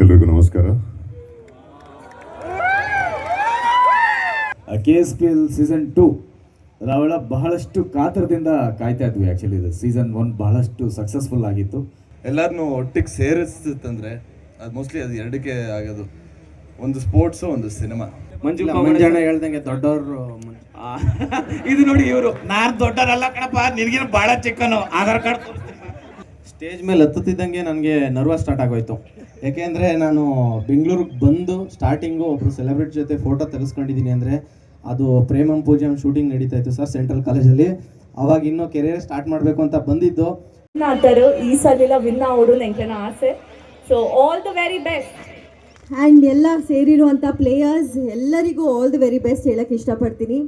ಎಲ್ರಿಗೂ ನಮಸ್ಕಾರ. KSPL season 2 ನಾವೆಲ್ಲ ಬಹಳಷ್ಟು ಕಾತರದಿಂದ ಕಾಯ್ತಾ ಇದ್ವಿ. ಆ್ಯಕ್ಚುಲಿ ಇದು ಸೀಸನ್ 1 ಬಹಳಷ್ಟು ಸಕ್ಸಸ್ಫುಲ್ ಆಗಿತ್ತು. ಎಲ್ಲರನ್ನೂ ಒಟ್ಟಿಗೆ ಸೇರಿಸ್ತಂದ್ರೆ ಅದು ಮೋಸ್ಟ್ಲಿ ಅದು ಎರಡಕ್ಕೆ ಆಗೋದು, ಒಂದು ಸ್ಪೋರ್ಟ್ಸು ಒಂದು ಸಿನಿಮಾ. ಮಂಜಣ್ಣ ಹೇಳ್ದಂಗೆ ದೊಡ್ಡವರು ಇದು ನೋಡಿ ಇವರು ನಾನು ದೊಡ್ಡವರಲ್ಲ ಕಣಪ್ಪ, ನಿನಗಿನ ಭಾಳ ಚಿಕ್ಕನು, ಆಧಾರ್ ಕಾರ್ಡ್ ಸ್ಟೇಜ್ ಮೇಲೆ ಹತ್ತುತ್ತಿದ್ದಂಗೆ ನನಗೆ ನರ್ವಸ್ ಸ್ಟಾರ್ಟ್ ಆಗೋಯ್ತು. ಯಾಕೆಂದರೆ ನಾನು ಬೆಂಗಳೂರಿಗೆ ಬಂದು ಸ್ಟಾರ್ಟಿಂಗು ಒಬ್ಬರು ಸೆಲೆಬ್ರಿಟಿ ಜೊತೆ ಫೋಟೋ ತೆಗೆಸ್ಕೊಂಡಿದ್ದೀನಿ ಅಂದರೆ ಅದು ಪ್ರೇಮಂ ಪೂಜಂ ಶೂಟಿಂಗ್ ನಡೀತಾ ಇತ್ತು ಸರ್ ಸೆಂಟ್ರಲ್ ಕಾಲೇಜಲ್ಲಿ. ಅವಾಗ ಇನ್ನೂ ಕೆರಿಯರ್ ಸ್ಟಾರ್ಟ್ ಮಾಡಬೇಕು ಅಂತ ಬಂದಿದ್ದು. ಆದರೂ ಈ ಸಲ ವಿನ್ ಆಗೋದು ನನಗೆ ಆಸೆ. So all the very best. And ಎಲ್ಲ ಸೇರಿರುವಂಥ ಪ್ಲೇಯರ್ಸ್ ಎಲ್ಲರಿಗೂ ಆಲ್ ದಿ ವೆರಿ ಬೆಸ್ಟ್ ಹೇಳಕ್ಕೆ ಇಷ್ಟಪಡ್ತೀನಿ.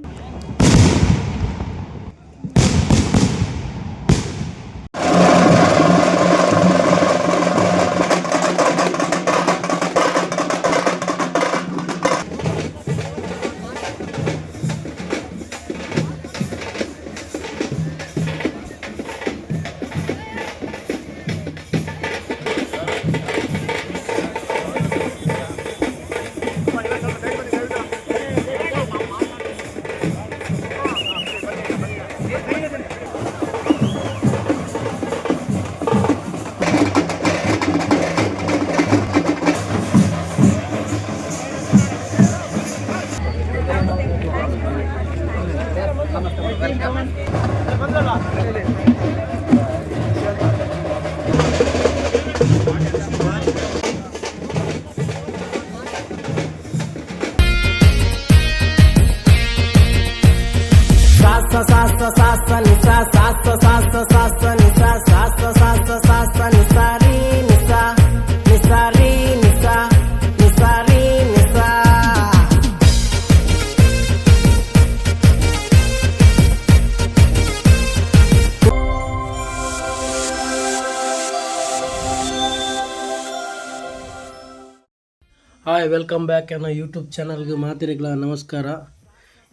ಹಾಯ್ ವೆಲ್ಕಮ್ ಬ್ಯಾಕ್ ನನ್ನ ಯೂಟ್ಯೂಬ್ ಚಾನಲ್ಗೆ ಮಾತಿರಿಗಳ ನಮಸ್ಕಾರ.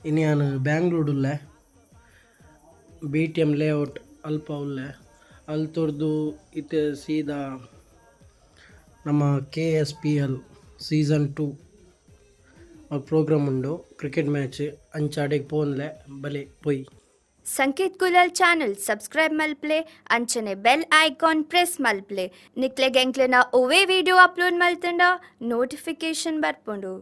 ಇನ್ನು ನಾನು ಬ್ಯಾಂಗ್ಳೂರುಲ್ಲೇ BTM ಲೇಔಟ್ ಅಲ್ಪ ಉಲ್ಲೆ ಅಲ್ಲಿ ತೊರೆದು ಇತ್ತೆ ಸೀದಾ ನಮ್ಮ KSPL ಸೀಸನ್ 2 ಪ್ರೋಗ್ರಾಮ್ ಉಂಡು, ಕ್ರಿಕೆಟ್ ಮ್ಯಾಚ್ ಅಂಚಾಡೆಗೆ ಪೋನ್ಲೆ ಬಲೆ ಪೊಯ್. ಸಂಕೇತ್ ಗುಲಾಲ್ ಚಾನಲ್ ಸಬ್ಸ್ಕ್ರೈಬ್ ಮಲ್ಪ್ಲೆ, ಅಂಚನೆ ಬೆಲ್ ಐಕಾನ್ ಪ್ರೆಸ್ ಮಲ್ಪ್ಲೆ. ನಿಕ್ಲೆಗೆ ಎಂಕ್ಲೆನ ಒವೇ ವಿಡಿಯೋ ಅಪ್ಲೋಡ್ ಮಲ್ತಂಡ ನೋಟಿಫಿಕೇಶನ್ ಬರ್ಪುಂಡು.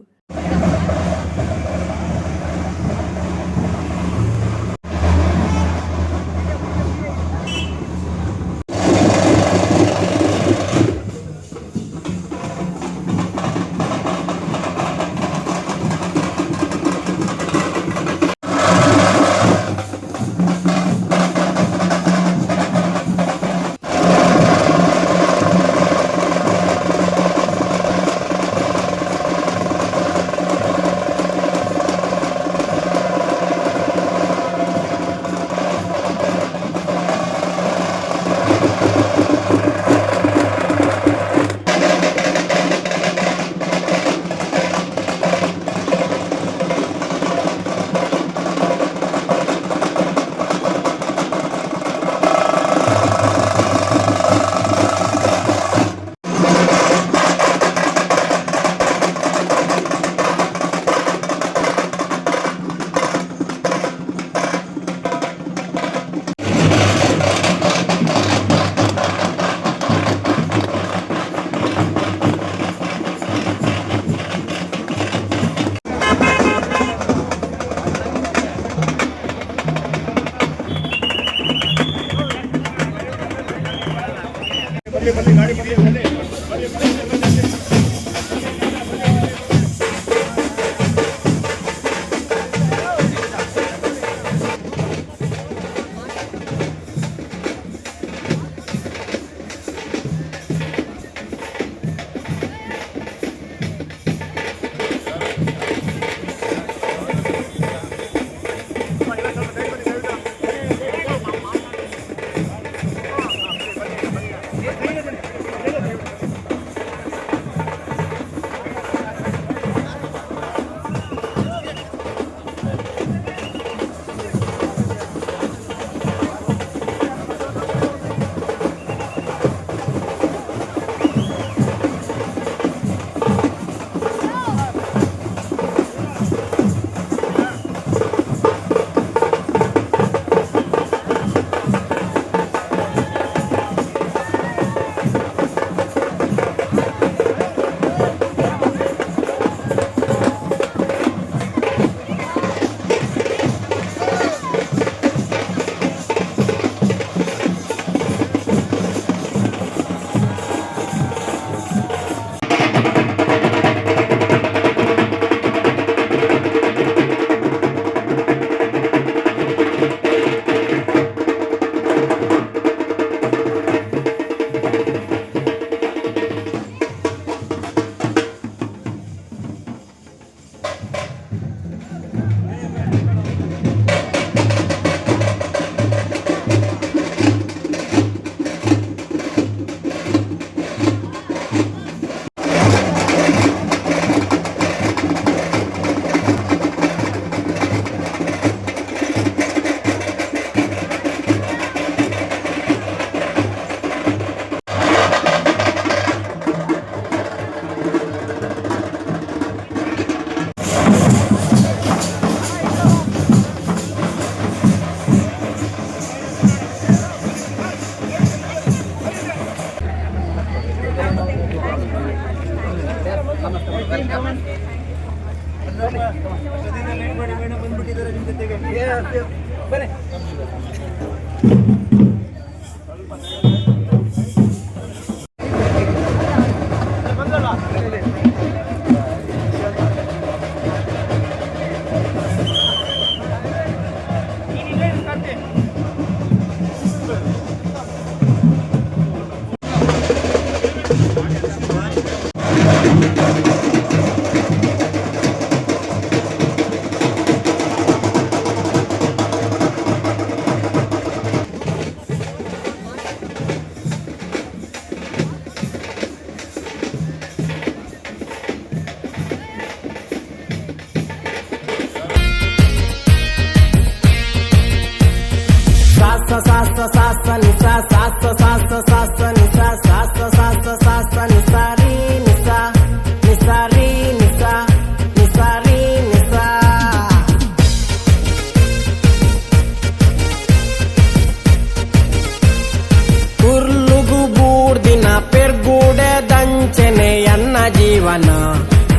ಉರ್ಲುಗು ಬೂರ್ದಿನ ಪೆರ್ಗೂಡೆ ದಂಚನೆ ಎನ್ನ ಜೀವನ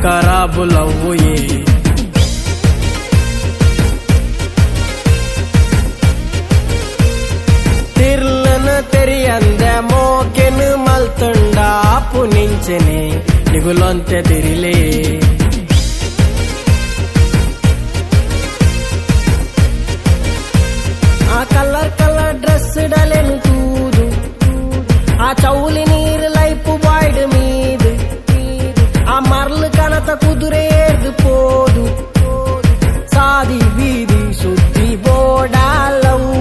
ಕರಾಬುಲವ್ವುಯೇ ತಿರ್ಲನ ತೆರಿಯಂದೆ ಮೋಕೆನು ಮಲ್ತುಂಡ ಆಪು ನಿಂಚನೆ ನಿಗುಲೊಂತೆ ತಿರಿಲೇ ಆ ಕಲರ್ ಡ್ರೆಸ್ ಡಲೆನು ತೂದು ಆ ಚೌಲಿ ನೀರು ಲೈಫ್ ಬಾಯ್ಡ್ ಮೀದು ಆ ಮರ್ಲು ಕನತ ಕುದುರೆ ಏರ್ದು ಪೋದು ಸಾದಿ ಬೀದಿ ಸುದ್ದಿ ಬೋಡಾಲವು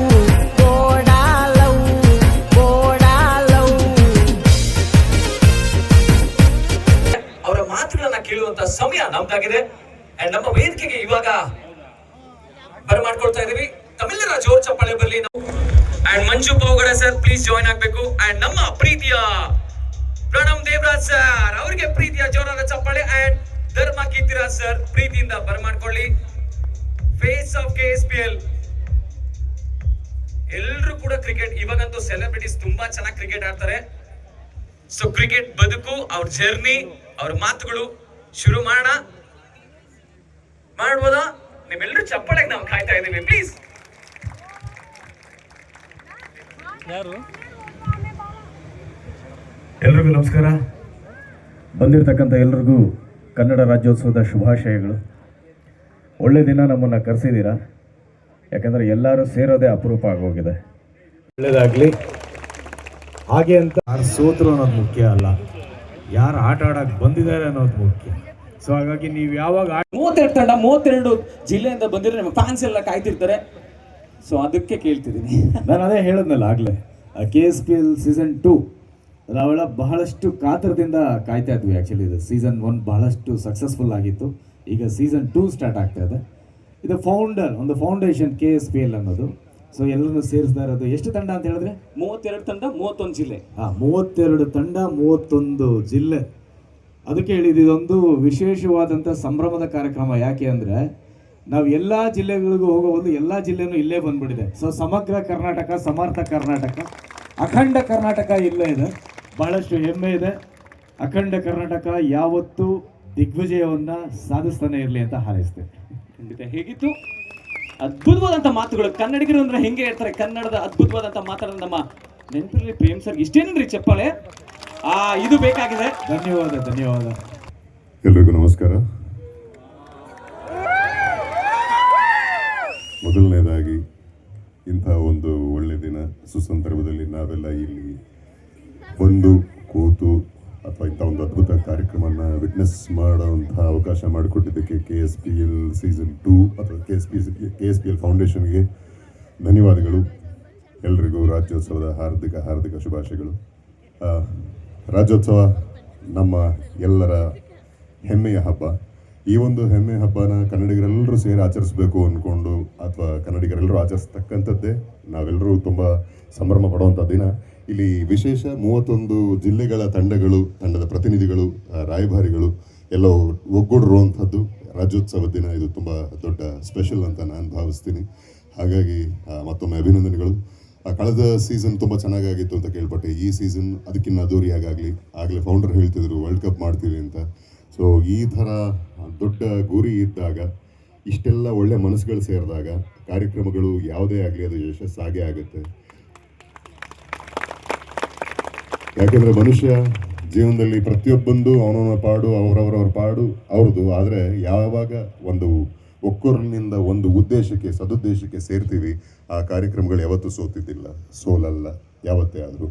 ಅವರ ಮಾತುಗಳನ್ನ ಕೇಳುವಂತ ಸಮಯ ನಮ್ದಾಗಿದೆ ಅಂಡ್ ನಮ್ಮ ವೇದಿಕೆಗೆ ಇವಾಗ ಬರಮಾಡ್ಕೊಳ್ತಾ ಇದೀವಿ. ತಮ್ಮೆಲ್ಲರ ಜೋರ್ ಚಪ್ಪಾಳೆ ಬರಲಿ. And Manju Pavagada sir please join ಆಗ್ಬೇಕು. ಅಂಡ್ ನಮ್ಮ ಪ್ರೀತಿಯ ಪ್ರಣಮ್ ದೇವರಾಜ್ ಸರ್ ಅವರಿಗೆ ಪ್ರೀತಿಯ ಜೋರಾದ ಚಪ್ಪಾಳೆ. ಅಂಡ್ ಧರ್ಮ ಕೀರ್ತಿರಾಜ್ ಸರ್ ಪ್ರೀತಿಯಿಂದ ಬರಮಾಡ್ಕೊಳ್ಳಿ. ಫೇಸ್ ಆಫ್ KSPL ಎಲ್ಲರೂ ಕೂಡ ಕ್ರಿಕೆಟ್ ಇವಾಗಂತೂ ಸೆಲೆಬ್ರಿಟೀಸ್ ತುಂಬಾ ಚೆನ್ನಾಗಿ ಕ್ರಿಕೆಟ್ ಆಡ್ತಾರೆ. ಸೊ ಕ್ರಿಕೆಟ್ ಬದುಕು, ಅವ್ರ ಜರ್ನಿ, ಅವ್ರ ಮಾತುಗಳು ಶುರು ಮಾಡ್ಬೋದಾ? ನಿಮ್ಮೆಲ್ಲರೂ ಚಪ್ಪಾಳೆಗೆ ನಾವು ಕಾಯ್ತಾ ಇದ್ದೀವಿ ಪ್ಲೀಸ್. ಎಲ್ರಿಗೂ ನಮಸ್ಕಾರ. ಬಂದಿರತಕ್ಕಂಥ ಎಲ್ರಿಗೂ ಕನ್ನಡ ರಾಜ್ಯೋತ್ಸವದ ಶುಭಾಶಯಗಳು. ಒಳ್ಳೆ ದಿನ ನಮ್ಮನ್ನು ಕರೆಸಿದ್ದೀರಾ, ಯಾಕಂದರೆ ಎಲ್ಲರೂ ಸೇರೋದೇ ಅಪರೂಪ ಆಗೋಗಿದೆ. ಒಳ್ಳೆಯದಾಗಲಿ. ಹಾಗೆ ಅಂತ ಯಾರು ಸೋತರು ಅನ್ನೋದು ಮುಖ್ಯ ಅಲ್ಲ, ಯಾರು ಆಟ ಆಡೋಕ್ಕೆ ಬಂದಿದ್ದಾರೆ ಅನ್ನೋದು ಮುಖ್ಯ. ಸೊ ಹಾಗಾಗಿ ನೀವು ಯಾವಾಗ 32 ತಂಡ 32 ಜಿಲ್ಲೆಯಿಂದ ಬಂದಿರೋ ನಮ್ಮ ಫ್ಯಾನ್ಸ್ ಎಲ್ಲ ಕಾಯ್ತಿರ್ತಾರೆ. ಸೊ ಅದಕ್ಕೆ ಕೇಳ್ತಿದ್ದೀನಿ. ನಾನು ಅದೇ ಹೇಳಿದ್ನಲ್ಲ ಆಗಲೇ, KSPL ಸೀಸನ್ 2 ನಾವೆಲ್ಲ ಬಹಳಷ್ಟು ಕಾತರದಿಂದ ಕಾಯ್ತಾ ಇದ್ವಿ. ಆ್ಯಕ್ಚುಲಿ ಇದು ಸೀಸನ್ 1 ಬಹಳಷ್ಟು ಸಕ್ಸಸ್ಫುಲ್ ಆಗಿತ್ತು. ಈಗ ಸೀಸನ್ 2 ಸ್ಟಾರ್ಟ್ ಆಗ್ತಾ ಇದೆ. ಇದು ಒಂದು ಫೌಂಡೇಶನ್ KSPL ಅನ್ನೋದು. ಸೊ ಎಲ್ಲರನ್ನು ಸೇರಿಸ್ತಾ ಇರೋದು. ಎಷ್ಟು ತಂಡ ಅಂತ ಹೇಳಿದ್ರೆ 32 ತಂಡ 31 ಜಿಲ್ಲೆ. 32 ತಂಡ 31 ಜಿಲ್ಲೆ. ಅದಕ್ಕೆ ಹೇಳಿದ್ದು ಇದೊಂದು ವಿಶೇಷವಾದಂಥ ಸಂಭ್ರಮದ ಕಾರ್ಯಕ್ರಮ. ಯಾಕೆ ಅಂದರೆ ನಾವು ಎಲ್ಲ ಜಿಲ್ಲೆಗಳಿಗೂ ಹೋಗೋ ಒಂದು ಎಲ್ಲ ಜಿಲ್ಲೆನೂ ಇಲ್ಲೇ ಬಂದ್ಬಿಟ್ಟಿದೆ. ಸೊ ಸಮಗ್ರ ಕರ್ನಾಟಕ, ಸಮರ್ಥ ಕರ್ನಾಟಕ, ಅಖಂಡ ಕರ್ನಾಟಕ ಇಲ್ಲೇ ಇದೆ. ಬಹಳಷ್ಟು ಹೆಮ್ಮೆ ಇದೆ. ಅಖಂಡ ಕರ್ನಾಟಕ ಯಾವತ್ತೂ ದಿಗ್ವಿಜಯವನ್ನು ಸಾಧಿಸ್ತಾನೆ ಇರಲಿ ಅಂತ ಹಾರೈಸ್ತೇನೆ. ಖಂಡಿತ. ಹೇಗಿತ್ತು ಅದ್ಭುತವಾದಂಥ ಮಾತುಗಳು. ಕನ್ನಡಿಗರು ಅಂದ್ರೆ ಹೆಂಗೆ ಇರ್ತಾರೆ, ಕನ್ನಡದ ಅದ್ಭುತವಾದಂಥ ಮಾತಾಡೋದು ನಮ್ಮ ನೆನಪಿರಲಿ. ಪ್ರೇಮ್ ಸರ್ ಇಷ್ಟೇನ್ರಿ ಚಪ್ಪಾಳೆ, ಇದು ಬೇಕಾಗಿದೆ. ಧನ್ಯವಾದ. ಎಲ್ರಿಗೂ ನಮಸ್ಕಾರ. ಮೊದಲನೇದಾಗಿ ಇಂಥ ಒಂದು ಒಳ್ಳೆ ದಿನ ಸುಸಂದರ್ಭದಲ್ಲಿ ನಾವೆಲ್ಲ ಇಲ್ಲಿ ಬಂದು ಕೂತು ಅಥವಾ ಇಂಥ ಒಂದು ಅದ್ಭುತ ಕಾರ್ಯಕ್ರಮನ ವಿಟ್ನೆಸ್ ಮಾಡೋವಂಥ ಅವಕಾಶ ಮಾಡಿಕೊಟ್ಟಿದ್ದಕ್ಕೆ KSPL ಸೀಸನ್ 2 ಅಥವಾ KSPL ಫೌಂಡೇಶನ್ಗೆ ಧನ್ಯವಾದಗಳು. ಎಲ್ರಿಗೂ ರಾಜ್ಯೋತ್ಸವದ ಹಾರ್ದಿಕ ಶುಭಾಶಯಗಳು. ರಾಜ್ಯೋತ್ಸವ ನಮ್ಮ ಎಲ್ಲರ ಹೆಮ್ಮೆಯ ಹಬ್ಬ. ಈ ಒಂದು ಹೆಮ್ಮೆಯ ಹಬ್ಬನ ಕನ್ನಡಿಗರೆಲ್ಲರೂ ಸೇರಿ ಆಚರಿಸಬೇಕು ಅಂದ್ಕೊಂಡು ಅಥವಾ ಕನ್ನಡಿಗರೆಲ್ಲರೂ ಆಚರಿಸ್ತಕ್ಕಂಥದ್ದೇ ನಾವೆಲ್ಲರೂ ತುಂಬ ಸಂಭ್ರಮ ಪಡುವಂಥ ದಿನ. ಇಲ್ಲಿ ವಿಶೇಷ 31 ಜಿಲ್ಲೆಗಳ ತಂಡದ ಪ್ರತಿನಿಧಿಗಳು, ರಾಯಭಾರಿಗಳು ಎಲ್ಲ ಒಗ್ಗೂಡಿರುವಂಥದ್ದು ರಾಜ್ಯೋತ್ಸವ ದಿನ. ಇದು ತುಂಬ ದೊಡ್ಡ ಸ್ಪೆಷಲ್ ಅಂತ ನಾನು ಭಾವಿಸ್ತೀನಿ. ಹಾಗಾಗಿ ಮತ್ತೊಮ್ಮೆ ಅಭಿನಂದನೆಗಳು. ಕಳೆದ ಸೀಸನ್ ತುಂಬ ಚೆನ್ನಾಗಾಗಿತ್ತು ಅಂತ ಕೇಳ್ಪಟ್ಟೆ. ಈ ಸೀಸನ್ ಅದಕ್ಕಿಂತ ಅದ್ದೂರಿಯಾಗಲಿ. ಆಗಲೇ ಫೌಂಡರ್ ಹೇಳ್ತಿದ್ರು ವರ್ಲ್ಡ್ ಕಪ್ ಮಾಡ್ತೀವಿ ಅಂತ. ಸೊ ಈ ಥರ ದೊಡ್ಡ ಗುರಿ ಇದ್ದಾಗ, ಇಷ್ಟೆಲ್ಲ ಒಳ್ಳೆ ಮನಸ್ಸುಗಳು ಸೇರಿದಾಗ ಕಾರ್ಯಕ್ರಮಗಳು ಯಾವುದೇ ಆಗಲಿ ಅದು ಯಶಸ್ಸಾಗೇ ಆಗುತ್ತೆ. ಯಾಕೆಂದರೆ ಮನುಷ್ಯ ಜೀವನದಲ್ಲಿ ಪ್ರತಿಯೊಬ್ಬಂದು ಅವನವನ ಪಾಡು, ಅವರವರವ್ರ ಪಾಡು ಅವ್ರದ್ದು. ಆದರೆ ಯಾವಾಗ ಒಂದು ಒಕ್ಕೊರಲಿನಿಂದ ಒಂದು ಉದ್ದೇಶಕ್ಕೆ, ಸದುದ್ದೇಶಕ್ಕೆ ಸೇರ್ತೀವಿ, ಆ ಕಾರ್ಯಕ್ರಮಗಳು ಯಾವತ್ತೂ ಸೋಲಲ್ಲ ಯಾವತ್ತೇ ಆದರೂ.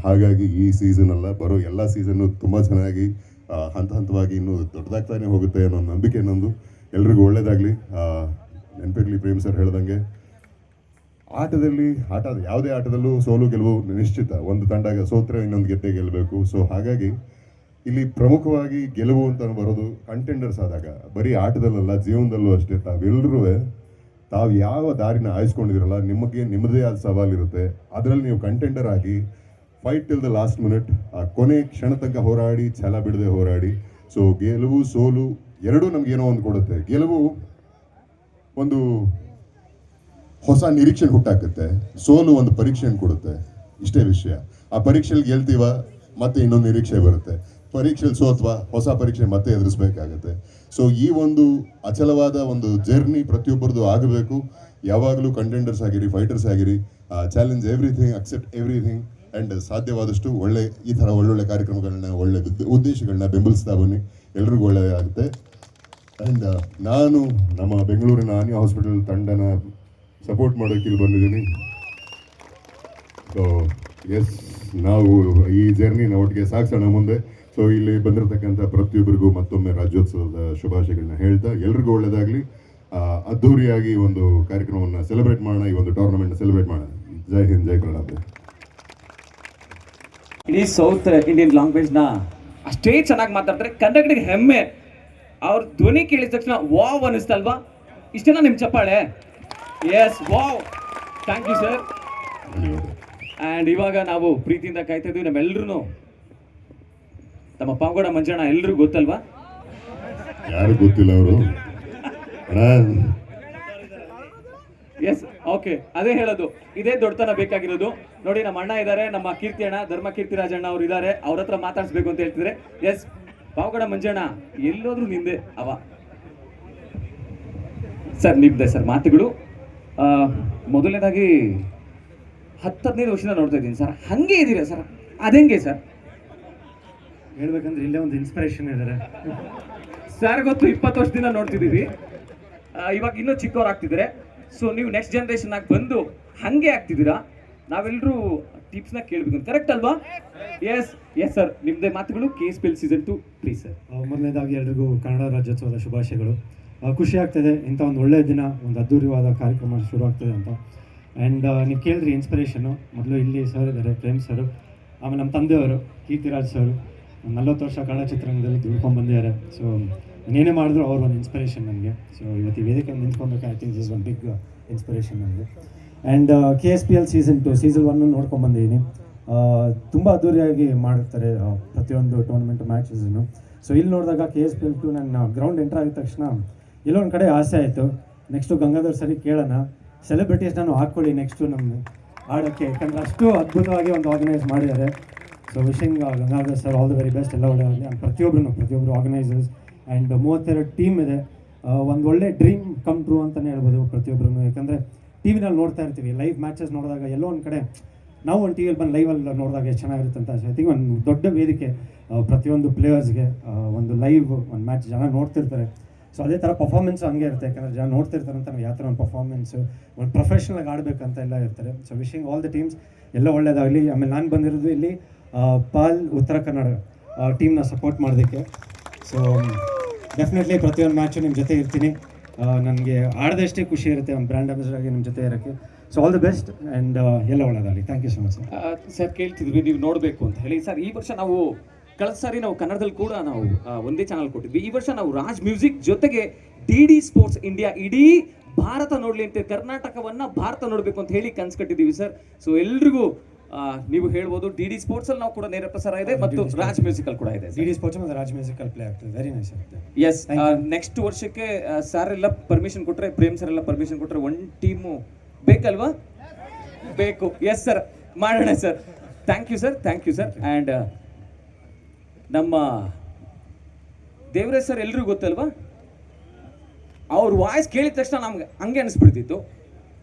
ಹಾಗಾಗಿ ಈ ಸೀಸನ್ ಅಲ್ಲ, ಬರೋ ಎಲ್ಲ ಸೀಸನ್ನು ತುಂಬ ಚೆನ್ನಾಗಿ ಹಂತ ಹಂತವಾಗಿ ಇನ್ನೂ ದೊಡ್ಡದಾಗ್ತಾನೆ ಹೋಗುತ್ತೆ ಅನ್ನೋ ನಂಬಿಕೆ ನಂದು. ಎಲ್ರಿಗೂ ಒಳ್ಳೇದಾಗಲಿ. ನೆನಪಿರಲಿ, ಪ್ರೇಮ್ ಸರ್ ಹೇಳ್ದಂಗೆ ಯಾವುದೇ ಆಟದಲ್ಲೂ ಸೋಲು ಗೆಲುವು ನಿಶ್ಚಿತ. ಒಂದು ತಂಡ ಸೋತ್ರೆ ಇನ್ನೊಂದು ಗೆಲ್ಲಬೇಕು. ಸೊ ಹಾಗಾಗಿ ಇಲ್ಲಿ ಪ್ರಮುಖವಾಗಿ ಗೆಲುವು ಅಂತ ಬರೋದು ಕಂಟೆಂಡರ್ಸ್ ಆದಾಗ, ಬರೀ ಆಟದಲ್ಲಲ್ಲ ಜೀವನದಲ್ಲೂ ಅಷ್ಟೇ. ತಾವು ಯಾವ ದಾರಿನ ಆಯ್ಸ್ಕೊಂಡಿದಿರಲ್ಲ, ನಿಮ್ಮದೇ ಆದ ಸವಾಲಿರುತ್ತೆ. ಅದರಲ್ಲಿ ನೀವು ಕಂಟೆಂಡರ್ ಆಗಿ fight till the last minute, ಆ ಕೊನೆ ಕ್ಷಣ ತನಕ ಹೋರಾಡಿ, ಛಲ ಬಿಡದೆ ಹೋರಾಡಿ. ಸೊ ಗೆಲುವು ಸೋಲು ಎರಡೂ ನಮಗೇನೋ ಒಂದು ಕೊಡುತ್ತೆ. ಗೆಲುವು ಒಂದು ಹೊಸ ನಿರೀಕ್ಷೆ ಹುಟ್ಟಾಕುತ್ತೆ, ಸೋಲು ಒಂದು ಪರೀಕ್ಷೆಯನ್ನು ಕೊಡುತ್ತೆ. ಇಷ್ಟೇ ವಿಷಯ. ಆ ಪರೀಕ್ಷೆಯಲ್ಲಿ ಗೆಲ್ತೀವ, ಮತ್ತೆ ಇನ್ನೊಂದು ನಿರೀಕ್ಷೆ ಬರುತ್ತೆ. ಪರೀಕ್ಷೆಯಲ್ಲಿ ಸೋತ್ವಾ, ಹೊಸ ಪರೀಕ್ಷೆ ಮತ್ತೆ ಎದುರಿಸಬೇಕಾಗತ್ತೆ. ಸೊ ಈ ಒಂದು ಅಚಲವಾದ ಒಂದು ಜರ್ನಿ ಪ್ರತಿಯೊಬ್ಬರದು ಆಗಬೇಕು. ಯಾವಾಗಲೂ ಕಂಟೆಂಡರ್ಸ್ ಆಗಿರಿ, ಫೈಟರ್ಸ್ ಆಗಿರಿ, challenge everything, accept everything. And ಸಾಧ್ಯವಾದಷ್ಟು ಈ ಥರ ಒಳ್ಳೊಳ್ಳೆ ಕಾರ್ಯಕ್ರಮಗಳನ್ನ, ಒಳ್ಳೆ ಉದ್ದೇಶಗಳನ್ನ ಬೆಂಬಲಿಸ್ತಾ ಬನ್ನಿ. ಎಲ್ರಿಗೂ ಒಳ್ಳೆಯದಾಗುತ್ತೆ. ಆ್ಯಂಡ್ ನಾನು ನಮ್ಮ ಬೆಂಗಳೂರಿನ ಆನಿ ಹಾಸ್ಪಿಟಲ್ ತಂಡನ ಸಪೋರ್ಟ್ ಮಾಡೋಕ್ಕೆ ಇಲ್ಲಿ ಬಂದಿದ್ದೀನಿ. ಸೊ ಎಸ್, ನಾವು ಈ ಜರ್ನಿನ ಒಟ್ಟಿಗೆ ಸಾಗಿಸೋಣ ಮುಂದೆ. ಸೊ ಇಲ್ಲಿ ಬಂದಿರತಕ್ಕಂಥ ಪ್ರತಿಯೊಬ್ಬರಿಗೂ ಮತ್ತೊಮ್ಮೆ ರಾಜ್ಯೋತ್ಸವದ ಶುಭಾಶಯಗಳನ್ನ ಹೇಳ್ತಾ, ಎಲ್ರಿಗೂ ಒಳ್ಳೆಯದಾಗಲಿ. ಅದ್ಧೂರಿಯಾಗಿ ಒಂದು ಕಾರ್ಯಕ್ರಮವನ್ನು ಸೆಲೆಬ್ರೇಟ್ ಮಾಡೋಣ, ಈ ಒಂದು ಟೂರ್ನಮೆಂಟ್ನ ಸೆಲೆಬ್ರೇಟ್ ಮಾಡೋಣ. ಜೈ ಹಿಂದ್, ಜೈ ಕರ್ನಾಟಕ. ಇಡೀ ಸೌತ್ ಇಂಡಿಯನ್ ಲ್ಯಾಂಗ್ವೇಜ್ನ ಅಷ್ಟೇ ಚೆನ್ನಾಗಿ ಮಾತಾಡ್ತಾರೆ. ಕನ್ನಡಿಗರಿಗೆ ಹೆಮ್ಮೆ. ಅವ್ರ ಧ್ವನಿ ಕೇಳಿದ ತಕ್ಷಣ ವಾವ್ ಅನ್ನಿಸ್ತಲ್ವಾ? ಇಷ್ಟೇನಾ ನಿಮ್ಮ ಚಪ್ಪಾಳೆ? Yes, wow, thank you sir. And ಇವಾಗ ನಾವು ಪ್ರೀತಿಯಿಂದ ಕಾಯ್ತಾ ಇದ್ದೀವಿ. ನಮ್ಮೆಲ್ಲರೂ ನಮ್ಮ ಪಾವಗಡ ಮಂಜಣ್ಣ ಎಲ್ರಿಗೂ ಗೊತ್ತಲ್ವಾ? ಯಾರು ಗೊತ್ತಿಲ್ಲ ಅವರು. ಎಸ್, ಓಕೆ, ಅದೇ ಹೇಳೋದು. ಇದೇ ದೊಡ್ಡತನ ಬೇಕಾಗಿರೋದು. ನೋಡಿ, ನಮ್ಮ ಅಣ್ಣ ಇದ್ದಾರೆ, ನಮ್ಮ ಕೀರ್ತಿ ಅಣ್ಣ, ಧರ್ಮ ಕೀರ್ತಿರಾಜಣ್ಣ ಅವ್ರು ಇದ್ದಾರೆ. ಅವ್ರ ಹತ್ರ ಮಾತಾಡಿಸ್ಬೇಕು ಅಂತ ಹೇಳ್ತಿದ್ರೆ. ಎಸ್, ಪಾವಗಡ ಮಂಜಣ್ಣ ಎಲ್ಲೋದ್ರು ನಿಂದೆ ಅವ ಸರ್, ನಿಮ್ದೆ ಸರ್ ಮಾತುಗಳು. ಮೊದಲನೇದಾಗಿ 10-15 ವರ್ಷದಿಂದ ನೋಡ್ತಾ ಇದ್ದೀನಿ ಸರ್. ಹಂಗೆ ಇದ್ದೀರಾ ಸರ್? ಅದೆಂಗೆ ಸರ್? ಹೇಳ್ಬೇಕಂದ್ರೆ ಇಲ್ಲೇ ಒಂದು ಇನ್ಸ್ಪಿರೇಷನ್ ಇದ್ದಾರೆ ಸರ್. ಗೊತ್ತು, 20 ವರ್ಷದಿಂದ ನೋಡ್ತಿದ್ದೀವಿ. ಇವಾಗ ಇನ್ನೂ ಚಿಕ್ಕವ್ರು ಸೊ ನೀವು ನೆಕ್ಸ್ಟ್ ಜನರೇಷನ್ ಆಗಿ ಬಂದು ಹಂಗೆ ಆಗ್ತಿದ್ದೀರಾ. ನಾವೆಲ್ಲರೂ ಟಿಪ್ಸ್ನ ಕೇಳಬೇಕು, ಕರೆಕ್ಟ್ ಅಲ್ವಾ? ಎಸ್ ಎಸ್ ಸರ್, ನಿಮ್ಮದೇ ಮಾತುಗಳು. KSPL season 2 please sir. ಮೊದಲನೇದಾಗಿ ಎಲ್ರಿಗೂ ಕನ್ನಡ ರಾಜ್ಯೋತ್ಸವದ ಶುಭಾಶಯಗಳು. ಖುಷಿ ಆಗ್ತದೆ, ಇಂಥ ಒಂದು ಒಳ್ಳೆಯ ದಿನ, ಒಂದು ಅದ್ದೂರಿಯಾದ ಕಾರ್ಯಕ್ರಮ ಶುರು ಆಗ್ತದೆ ಅಂತ. ಆ್ಯಂಡ್ ನೀವು ಕೇಳಿದ್ರಿ ಇನ್ಸ್ಪಿರೇಷನ್ನು. ಮೊದಲು ಇಲ್ಲಿ ಸರ್ ಇದ್ದಾರೆ, ಪ್ರೇಮ್ ಸರ್, ಆಮೇಲೆ ನಮ್ಮ ತಂದೆಯವರು ಕೀರ್ತಿರಾಜ್ ಸರ್ 40 ವರ್ಷ ಕನ್ನಡ ಚಿತ್ರರಂಗದಲ್ಲಿ ದುಡ್ಕೊಂಡ್ಬಂದಿದ್ದಾರೆ. ಸೊ ಏನೇ ಮಾಡಿದ್ರು ಅವ್ರು ಒಂದು ಇನ್ಸ್ಪಿರೇಷನ್ ನನಗೆ. ಸೊ ಇವತ್ತು ವೇದಿಕೆ ನಿಂತ್ಕೊಬೇಕು, I think is one big inspiration ನನಗೆ. ಆ್ಯಂಡ್ KSPL ಸೀಸನ್ 1 ನೋಡ್ಕೊಂಡ್ಬಂದಿದ್ದೀನಿ. ತುಂಬ ಅದ್ದೂರಿಯಾಗಿ ಮಾಡಿರ್ತಾರೆ ಪ್ರತಿಯೊಂದು ಟೂರ್ನಮೆಂಟ್ ಮ್ಯಾಚಸನ್ನು. ಸೊ ಇಲ್ಲಿ ನೋಡಿದಾಗ KSPL 2 ನನ್ನ ಗ್ರೌಂಡ್ ಎಂಟ್ರ್ ಆಗಿದ ತಕ್ಷಣ ಎಲ್ಲೋ ಒಂದು ಕಡೆ ಆಸೆ ಆಯಿತು, ನೆಕ್ಸ್ಟು ಗಂಗಾಧರ್ ಸರಿ ಕೇಳೋಣ, ಸೆಲೆಬ್ರಿಟೀಸ್ ನಾನು ಹಾಕ್ಕೊಳ್ಳಿ ನೆಕ್ಸ್ಟು ನಮ್ಮ ಆಡೋಕ್ಕೆ, ಯಾಕಂದರೆ ಅಷ್ಟು ಅದ್ಭುತವಾಗಿ ಒಂದು ಆರ್ಗನೈಸ್ ಮಾಡಿದ್ದಾರೆ. So wishing Gangadhar sir all the very best, ಎಲ್ಲ ಒಳ್ಳೆಯದಾಗಲಿ. ಆ್ಯಂಡ್ ಪ್ರತಿಯೊಬ್ಬರು ಆರ್ಗನೈಸರ್ಸ್ ಆ್ಯಂಡ್ 32 ಟೀಮ್ ಇದೆ. ಒಂದು ಒಳ್ಳೆ ಡ್ರೀಮ್ ಕಮ್ ಟ್ರೂ ಅಂತಲೇ ಹೇಳ್ಬೋದು ಪ್ರತಿಯೊಬ್ಬರೂ. ಯಾಕಂದರೆ ಟಿ ವಿನಲ್ಲಿ ನೋಡ್ತಾ ಇರ್ತೀವಿ, ಲೈವ್ ಮ್ಯಾಚಸ್ ನೋಡಿದಾಗ ಎಲ್ಲೋ ಒಂದು ಕಡೆ ನಾವು ಒಂದು ಟಿವಿಯಲ್ಲಿ ಬಂದು ಲೈವಲ್ಲಿ ನೋಡಿದಾಗ ಎಷ್ಟು ಚೆನ್ನಾಗಿರುತ್ತೆ ಅಂತ. ಐ ಥಿಂಕ್ ಒಂದು ದೊಡ್ಡ ವೇದಿಕೆ ಪ್ರತಿಯೊಂದು ಪ್ಲೇಯರ್ಸ್ಗೆ, ಒಂದು ಲೈವ್ ಒಂದು ಮ್ಯಾಚ್ ಜನ ನೋಡ್ತಿರ್ತಾರೆ. ಸೊ ಅದೇ ಥರ ಪರ್ಫಾರ್ಮೆನ್ಸ್ ಹಂಗೆ ಇರುತ್ತೆ, ಯಾಕಂದರೆ ಜನ ನೋಡ್ತಿರ್ತಾರೆ ಅಂತ ನಾವು ಯಾವ ಥರ ಒಂದು ಪರ್ಫಾರ್ಮೆನ್ಸು, ಒಂದು ಪ್ರೊಫೆಷ್ನಲಾಗಿ ಆಡಬೇಕಂತ ಎಲ್ಲ ಇರ್ತಾರೆ. So wishing all the teams ಎಲ್ಲ ಒಳ್ಳೆಯದಾಗಲಿ. ಆಮೇಲೆ ನಾನು ಬಂದಿರೋದು ಇಲ್ಲಿ ಪಾಲ್ ಉತ್ತರ ಕನ್ನಡ ಟೀಮ್ನ ಸಪೋರ್ಟ್ ಮಾಡೋದಕ್ಕೆ. ಸೊ ಡೆಫಿನೆಟ್ಲಿ ಪ್ರತಿಯೊಂದು ಮ್ಯಾಚು ನಿಮ್ಮ ಜೊತೆ ಇರ್ತೀನಿ. ನನಗೆ ಆಡದಷ್ಟೇ ಖುಷಿ ಇರುತ್ತೆ ಒಂದು ಬ್ರ್ಯಾಂಡ್ ಅಂಬಾಸಿಡರ್ ಆಗಿ ನಿಮ್ಮ ಜೊತೆ ಇರೋಕ್ಕೆ. So all the best and ಎಲ್ಲ ಒಳ್ಳೆಯದಾಗಲಿ. Thank you so much sir. Sir, ಕೇಳ್ತಿದ್ವಿ ನೀವು ನೋಡಬೇಕು ಅಂತ ಹೇಳಿ. ಸರ್, ಈ ವರ್ಷ ನಾವು ಕಳೆದ ಸಾರಿ ನಾವು ಕನ್ನಡದಲ್ಲಿ ಕೂಡ ನಾವು ಒಂದೇ ಚಾನಲ್ ಕೊಟ್ಟಿದ್ವಿ. ಈ ವರ್ಷ ನಾವು ರಾಜ್ ಮ್ಯೂಸಿಕ್ ಜೊತೆಗೆ DD ಸ್ಪೋರ್ಟ್ಸ್ ಇಂಡಿಯಾ ಇಡೀ ಭಾರತ ನೋಡಲಿ ಅಂತ, ಕರ್ನಾಟಕವನ್ನು ಭಾರತ ನೋಡಬೇಕು ಅಂತ ಹೇಳಿ ಕನ್ಸು ಕಟ್ಟಿದ್ದೀವಿ ಸರ್. ಸೊ ಎಲ್ರಿಗೂ ನೀವು ಹೇಳ್ಬೋದು, DD ಸ್ಪೋರ್ಟ್ಸ್ ಅಲ್ಲಿ ನಾವು ಕೂಡ ನೇರ ಪ್ರಸಾರ ಇದೆ ಮತ್ತು ರಾಜ್ ಮ್ಯೂಸಿಕಲ್ ಕೂಡ ಇದೆ. DD ಸ್ಪೋರ್ಟ್ಸ್ ಮತ್ತು ರಾಜ್ ಮ್ಯೂಸಿಕಲ್ ಪ್ಲೇ ಆಗ್ತದೆ. ವೆರಿ ನೈಸ್ ಆಗುತ್ತೆ. ಎಸ್, ನೆಕ್ಸ್ಟ್ ವರ್ಷಕ್ಕೆ ಸರ್ ಎಲ್ಲ ಪರ್ಮಿಷನ್ ಕೊಟ್ಟರೆ, ಪ್ರೇಮ್ ಸರ್ ಎಲ್ಲ ಪರ್ಮಿಷನ್ ಕೊಟ್ಟರೆ ಒಂದು ಟೀಮು ಬೇಕಲ್ವಾ? ಬೇಕು. ಎಸ್ ಸರ್, ಮಾಡೋಣ sir. Thank you sir, thank you sir. And ನಮ್ಮ ದೇವರಾಜ್ ಸರ್ ಎಲ್ರಿಗೂ ಗೊತ್ತಲ್ವಾ, ಅವ್ರ ವಾಯ್ಸ್ ಕೇಳಿದ ತಕ್ಷಣ ನಮ್ಗೆ ಹಂಗೆ ಅನಿಸ್ಬಿಡ್ತಿತ್ತು.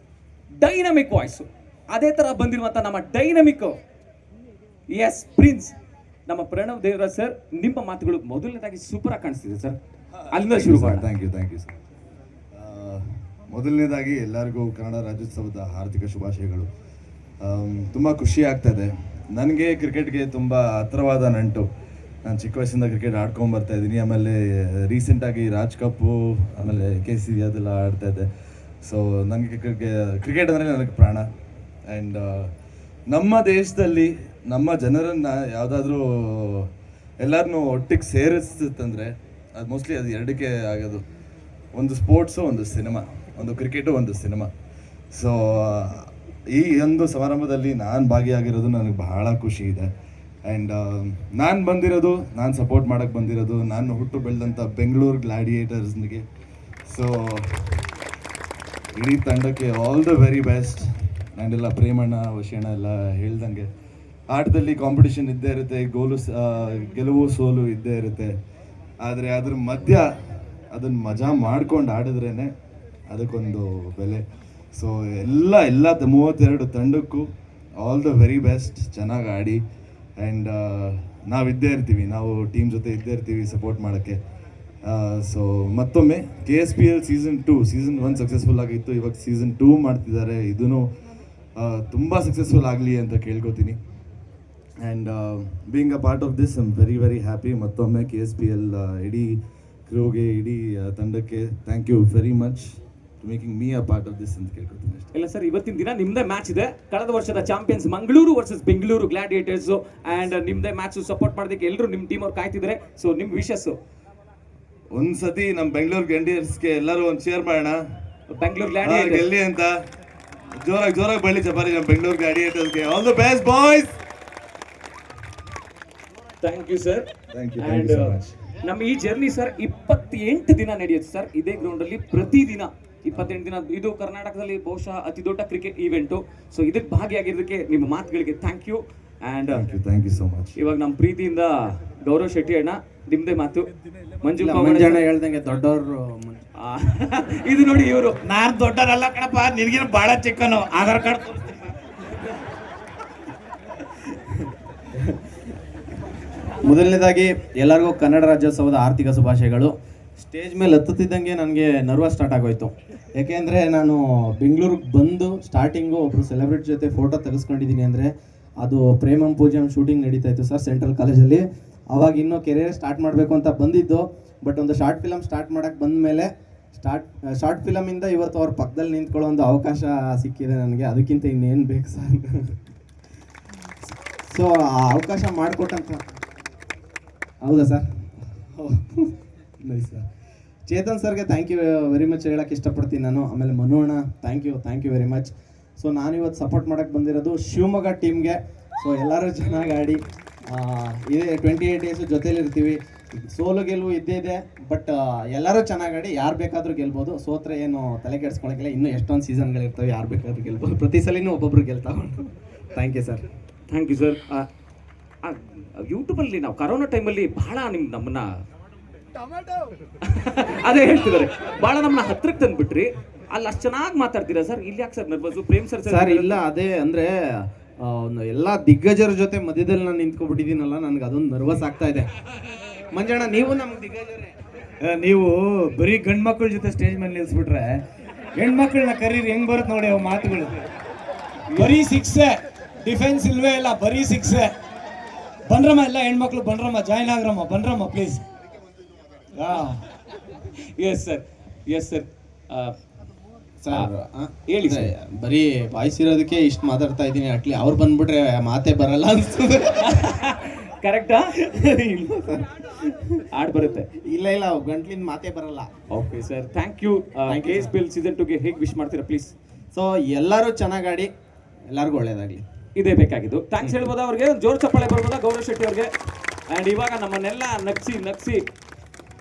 ಡೈನಮಿಕ್ ವಾಯ್ಸು, ಅದೇ ಥರ ಬಂದಿರುವಂಥ ನಮ್ಮ ಡೈನಮಿಕ್ ಎಸ್ ಪ್ರಿನ್ಸ್ ನಮ್ಮ ಪ್ರಣವ್ ದೇವರಾಜ್ ಸರ್. ನಿಮ್ಮ ಮಾತುಗಳು ಮೊದಲನೇದಾಗಿ ಸೂಪರಾಗಿ ಕಾಣಿಸ್ತಿದೆ ಸರ್, ಅಲ್ಲಿಂದ ಶುರು ಮಾಡಿ. Thank you sir. ಮೊದಲನೇದಾಗಿ ಎಲ್ಲರಿಗೂ ಕನ್ನಡ ರಾಜ್ಯೋತ್ಸವದ ಹಾರ್ದಿಕ ಶುಭಾಶಯಗಳು. ತುಂಬ ಖುಷಿ ಆಗ್ತಾಯಿದೆ. ನನಗೆ ಕ್ರಿಕೆಟ್ಗೆ ತುಂಬ ಹತ್ತಿರವಾದ ನಂಟು. ನಾನು ಚಿಕ್ಕ ವಯಸ್ಸಿಂದ ಕ್ರಿಕೆಟ್ ಆಡ್ಕೊಂಡು ಬರ್ತಾ ಇದ್ದೀನಿ. ಆಮೇಲೆ ರೀಸೆಂಟಾಗಿ ರಾಜ್ ಕಪ್ಪು, ಆಮೇಲೆ KC ಅದೆಲ್ಲ ಆಡ್ತಾಯಿದ್ದೆ. ಸೊ ನನಗೆ ಕ್ರಿಕೆಟ್ ಅಂದರೆ ನನಗೆ ಪ್ರಾಣ. ಆ್ಯಂಡ್ ನಮ್ಮ ದೇಶದಲ್ಲಿ ನಮ್ಮ ಜನರನ್ನು ಯಾವುದಾದ್ರೂ ಎಲ್ಲರನ್ನೂ ಒಟ್ಟಿಗೆ ಸೇರಿಸ್ತಂದರೆ ಅದು ಮೋಸ್ಟ್ಲಿ ಅದು ಎರಡಕ್ಕೆ ಆಗೋದು. ಒಂದು ಸ್ಪೋರ್ಟ್ಸು, ಒಂದು ಸಿನಿಮಾ, ಒಂದು ಕ್ರಿಕೆಟು, ಒಂದು ಸಿನಿಮಾ. ಸೊ ಈ ಒಂದು ಸಮಾರಂಭದಲ್ಲಿ ನಾನು ಭಾಗಿಯಾಗಿರೋದು ನನಗೆ ಬಹಳ ಖುಷಿ ಇದೆ. ಆ್ಯಂಡ್ ನಾನು ಬಂದಿರೋದು, ನಾನು ಸಪೋರ್ಟ್ ಮಾಡೋಕ್ಕೆ ಬಂದಿರೋದು ನಾನು ಹುಟ್ಟು ಬೆಳೆದಂಥ ಬೆಂಗಳೂರು ಗ್ಲಾಡಿಯೇಟರ್ಸ್ನಿಗೆ. ಸೊ ಇಡೀ ತಂಡಕ್ಕೆ ಆಲ್ ದ ವೆರಿ ಬೆಸ್ಟ್. ನಾನೆಲ್ಲ ಪ್ರೇಮಣ್ಣ ವಶಿಯಣ್ಣ ಎಲ್ಲ ಹೇಳ್ದಂಗೆ ಆಟದಲ್ಲಿ ಕಾಂಪಿಟಿಷನ್ ಇದ್ದೇ ಇರುತ್ತೆ, ಗೆಲುವು ಸೋಲು ಇದ್ದೇ ಇರುತ್ತೆ. ಆದರೆ ಅದ್ರ ಮಧ್ಯ ಅದನ್ನು ಮಜಾ ಮಾಡ್ಕೊಂಡು ಆಡಿದ್ರೇ ಅದಕ್ಕೊಂದು ಬೆಲೆ. ಸೊ ಎಲ್ಲ 32 ತಂಡಕ್ಕೂ ಆಲ್ ದ ವೆರಿ ಬೆಸ್ಟ್. ಚೆನ್ನಾಗಿ ಆಡಿ. ಆ್ಯಂಡ್ ನಾವಿದ್ದೇ ಇರ್ತೀವಿ, ನಾವು ಟೀಮ್ ಜೊತೆ ಇದ್ದೇ ಇರ್ತೀವಿ ಸಪೋರ್ಟ್ ಮಾಡೋಕ್ಕೆ. ಸೊ ಮತ್ತೊಮ್ಮೆ KSPL ಸೀಸನ್ 1 ಸಕ್ಸಸ್ಫುಲ್ ಆಗಿತ್ತು. ಇವಾಗ ಸೀಸನ್ 2 ಮಾಡ್ತಿದ್ದಾರೆ. ಇದೂ ತುಂಬ ಸಕ್ಸಸ್ಫುಲ್ ಆಗಲಿ ಅಂತ ಕೇಳ್ಕೊತೀನಿ. And being a part of this I am very very happy. ಮತ್ತೊಮ್ಮೆ KSPL ಇಡೀ ಕ್ರೂಗೆ, ಇಡೀ ತಂಡಕ್ಕೆ thank you very much to making me a part of this ಅಂತ ಕೇಳ್ಕೊತೀನಿ ಅಷ್ಟೇ. ಇಲ್ಲ ಸರ್, ಇವತ್ತಿನ ದಿನ ನಿಮ್ಮದೇ ಮ್ಯಾಚ್ ಇದೆ. ಕಳೆದ ವರ್ಷದ champions Mangaluru versus Bengaluru gladiators. And ನಿಮ್ಮದೇ ಮ್ಯಾಚ್ ಸಪೋರ್ಟ್ ಮಾಡೋದಕ್ಕೆ ಎಲ್ಲರೂ ನಿಮ್ಮ ಟೀಮ್ ಅವ್ರು ಕಾಯ್ತಿದ್ದಾರೆ. ಸೊ ನಿಮ್ಮ ವಿಶಸ್ಸು ಒಂದ್ಸತಿ ನಮ್ಮ ಬೆಂಗಳೂರು ಗ್ಲಾಡಿಯೇಟರ್ಸ್ಗೆ ಎಲ್ಲರೂ ಒಂದು ಶೇರ್ ಮಾಡೋಣ. ಬೆಂಗಳೂರು ಗ್ಲಾಡಿಯೇಟರ್ಸ್ ಗೆಲ್ಲಿ ಅಂತ ಜೋರಾಗಿ ಬಳ್ಳಿ ಚಪಾರಿ ನಮ್ಮ ಬೆಂಗಳೂರು ಗ್ಲಾಡಿಯೇಟರ್ಸ್ಗೆ. All the best boys. Thank you sir. Thank you so much. ನಮ್ಮ ಈ ಜರ್ನಿ ಸರ್ 28 ದಿನ ನಡೆಯುತ್ತೆ ಸರ್ ಇದೇ ಗ್ರೌಂಡಲ್ಲಿ. ಪ್ರತಿದಿನ 28 ದಿನ. ಇದು ಕರ್ನಾಟಕದಲ್ಲಿ ಬಹುಶಃ ಅತಿ ದೊಡ್ಡ ಕ್ರಿಕೆಟ್ ಈವೆಂಟು. ಸೊ ಇದಕ್ಕೆ ಭಾಗಿಯಾಗಿರೋದಕ್ಕೆ ನಿಮ್ಮ ಮಾತುಗಳಿಗೆ thank you. And thank you so much. ಇವಾಗ ನಮ್ಮ ಪ್ರೀತಿಯಿಂದ ಗೌರವ್ ಶೆಟ್ಟಿ ಅಣ್ಣ, ನಿಮ್ಮದೇ ಮಾತು. ಮಂಜಣ್ಣ ಹೇಳ್ದಂಗೆ ದೊಡ್ಡವರು. ಇದು ನೋಡಿ, ಇವರು ನಾನು ದೊಡ್ಡರಲ್ಲ ಕಣಪ್ಪ, ನಿನಗಿನ ಭಾಳ ಚಿಕ್ಕನು. ಆಧಾರ್ ಕಾರ್ಡ್ ಮೊದಲನೇದಾಗಿ ಎಲ್ಲರಿಗೂ ಕನ್ನಡ ರಾಜ್ಯೋತ್ಸವದ ಆರ್ಥಿಕ ಶುಭಾಶಯಗಳು. ಸ್ಟೇಜ್ ಮೇಲೆ ಹತ್ತುತ್ತಿದ್ದಂಗೆ ನನಗೆ ನರ್ವಸ್ ಸ್ಟಾರ್ಟ್ ಆಗೋಯ್ತು. ಯಾಕೆಂದರೆ ನಾನು ಬೆಂಗಳೂರಿಗೆ ಬಂದು ಸ್ಟಾರ್ಟಿಂಗು ಒಬ್ಬರು ಸೆಲೆಬ್ರಿಟಿ ಜೊತೆ ಫೋಟೋ ತೆಗೆಸ್ಕೊಂಡಿದ್ದೀನಿ. ಅಂದರೆ ಅದು ಪ್ರೇಮಂ ಪೂಜಂ ಶೂಟಿಂಗ್ ನಡೀತಾ ಇತ್ತು ಸರ್ ಸೆಂಟ್ರಲ್ ಕಾಲೇಜಲ್ಲಿ. ಅವಾಗ ಇನ್ನೂ ಕೆರಿಯರ್ ಸ್ಟಾರ್ಟ್ ಮಾಡಬೇಕು ಅಂತ ಬಂದಿದ್ದು. ಬಟ್ ಒಂದು ಶಾರ್ಟ್ ಫಿಲಮ್ ಸ್ಟಾರ್ಟ್ ಮಾಡೋಕ್ಕೆ ಬಂದ ಮೇಲೆ ಶಾರ್ಟ್ ಫಿಲಮಿಂದ ಇವತ್ತು ಅವ್ರ ಪಕ್ಕದಲ್ಲಿ ನಿಂತ್ಕೊಳ್ಳೋ ಒಂದು ಅವಕಾಶ ಸಿಕ್ಕಿದೆ ನನಗೆ. ಅದಕ್ಕಿಂತ ಇನ್ನೇನು ಬೇಕು ಸರ್. ಸೊ ಆ ಅವಕಾಶ ಮಾಡಿಕೊಟ್ಟಂತ. ಹೌದಾ ಸರ್? Nice sir. ಚೇತನ್ ಸರ್ಗೆ ಥ್ಯಾಂಕ್ ಯು ವೆರಿ ಮಚ್ ಹೇಳೋಕ್ಕೆ ಇಷ್ಟಪಡ್ತೀನಿ ನಾನು. ಆಮೇಲೆ ಮನು ಅಣ್ಣ thank you very much. So ನಾನಿವತ್ತು ಸಪೋರ್ಟ್ ಮಾಡೋಕ್ಕೆ ಬಂದಿರೋದು ಶಿವಮೊಗ್ಗ ಟೀಮ್ಗೆ. ಸೊ ಎಲ್ಲರೂ ಚೆನ್ನಾಗಿ ಆಡಿ ಇದೇ 28 ಡೇಸು ಜೊತೇಲಿರ್ತೀವಿ. ಸೋಲು ಗೆಲುವು ಇದ್ದೇ ಇದೆ. ಬಟ್ ಎಲ್ಲರೂ ಚೆನ್ನಾಗಿ ಆಡಿ ಯಾರು ಬೇಕಾದರೂ ಗೆಲ್ಬೋದು. ಸೋತ್ರೆ ಏನು ತಲೆ ಕೆಡಿಸ್ಕೊಳಕ್ಕಿಲ್ಲ. ಇನ್ನೂ ಎಷ್ಟೊಂದು ಸೀಸನ್ಗಳಿರ್ತವೆ, ಯಾರು ಬೇಕಾದ್ರೂ ಗೆಲ್ಬೋದು. ಪ್ರತಿ ಸಲಿನೂ ಒಬ್ಬೊಬ್ರು ಗೆಲ್ತಾವೆ. Thank you sir. Thank you sir. ಯೂಟ್ಯೂಬಲ್ಲಿ ನಾವು ಕರೋನಾ ಟೈಮಲ್ಲಿ ಬಹಳ ನಮ್ಮನ್ನ ಅದೇ ಹೇಳ್ತಿದ್ದಾರೆ, ಭಾಳ ನಮ್ಮನ್ನ ಹತ್ರಕ್ಕೆ ತಂದುಬಿಟ್ರಿ. ಅಲ್ಲಿ ಅಷ್ಟು ಚೆನ್ನಾಗಿ ಮಾತಾಡ್ತೀರಾ ಸರ್. ಇಲ್ಲಿ ಯಾಕೆ ಸರ್ ನರ್ವಸು? ಪ್ರೇಮ್ ಸರ್ ಸರ್ ಇಲ್ಲ, ಅದೇ ಅಂದರೆ ಎಲ್ಲ ದಿಗ್ಗಜರ ಜೊತೆ ಮಧ್ಯದಲ್ಲಿ ನಾನು ನಿಂತ್ಕೊಬಿಟ್ಟಿದ್ದೀನಲ್ಲ, ನನಗೆ ಅದೊಂದು ನರ್ವಸ್ ಆಗ್ತಾ ಇದೆ. ಮಂಜಣ್ಣ ನೀವು ನಮ್ಗೆ ದಿಗ್ಗಜರೇ. ನೀವು ಬರೀ ಗಂಡು ಮಕ್ಕಳ ಜೊತೆ ಸ್ಟೇಜ್ ಮೇಲೆ ನಿಲ್ಲಿಸ್ಬಿಟ್ರೆ ಹೆಣ್ಮಕ್ಳನ್ನ ಕರೀರಿ, ಹೆಂಗ್ ಬರುತ್ತೆ ನೋಡಿ ಅವು ಮಾತುಗಳು. ಬರೀ ಸಿಕ್ಸೆ, ಡಿಫೆನ್ಸ್ ಇಲ್ವೇ ಇಲ್ಲ, ಬರೀ ಸಿಕ್ಸೆ. ಬನ್ರಮ್ಮ, ಎಲ್ಲ ಹೆಣ್ಮಕ್ಳು ಬನ್ರಮ್ಮ, ಜಾಯ್ನ್ ಆಗ್ರಮ್ಮ, ಬನ್ರಮ್ಮ please. Yes sir, yes sir. Sir ಹೇಳಿ ಸರ್. ಬರೀ ವಾಯ್ಸ್ ಇರೋದಕ್ಕೆ ಇಷ್ಟು ಮಾತಾಡ್ತಾ ಇದ್ದೀನಿ. ಅಟ್ಲಿ ಅವ್ರು ಬಂದ್ಬಿಟ್ರೆ ಮಾತೇ ಬರಲ್ಲ ಅನ್ಸ್ತದೆ. ಕರೆಕ್ಟಾ? ಆಡ್ ಬರುತ್ತೆ. ಇಲ್ಲ ಗಂಟ್ಲಿನ ಮಾತೇ ಬರಲ್ಲ. Okay sir, thank you. KSPL season 2ಗೆ ಹೇಗೆ ವಿಶ್ ಮಾಡ್ತೀರಾ ಪ್ಲೀಸ್? ಸೊ ಎಲ್ಲರೂ ಚೆನ್ನಾಗಿ ಆಡಿ, ಎಲ್ಲರಿಗೂ ಒಳ್ಳೇದಾಗಲಿ. ಇದೇ ಬೇಕಾಗಿದ್ದು. ಥ್ಯಾಂಕ್ಸ್ ಹೇಳ್ಬೋದಾ ಅವ್ರಿಗೆ? ಜೋರು ಚಪ್ಪಾಳೆ ಬರ್ಬೋದಾ ಗೌರವ್ ಶೆಟ್ಟಿ ಅವ್ರಿಗೆ? ಆ್ಯಂಡ್ ಇವಾಗ ನಮ್ಮನ್ನೆಲ್ಲ ನಗ್ಸಿ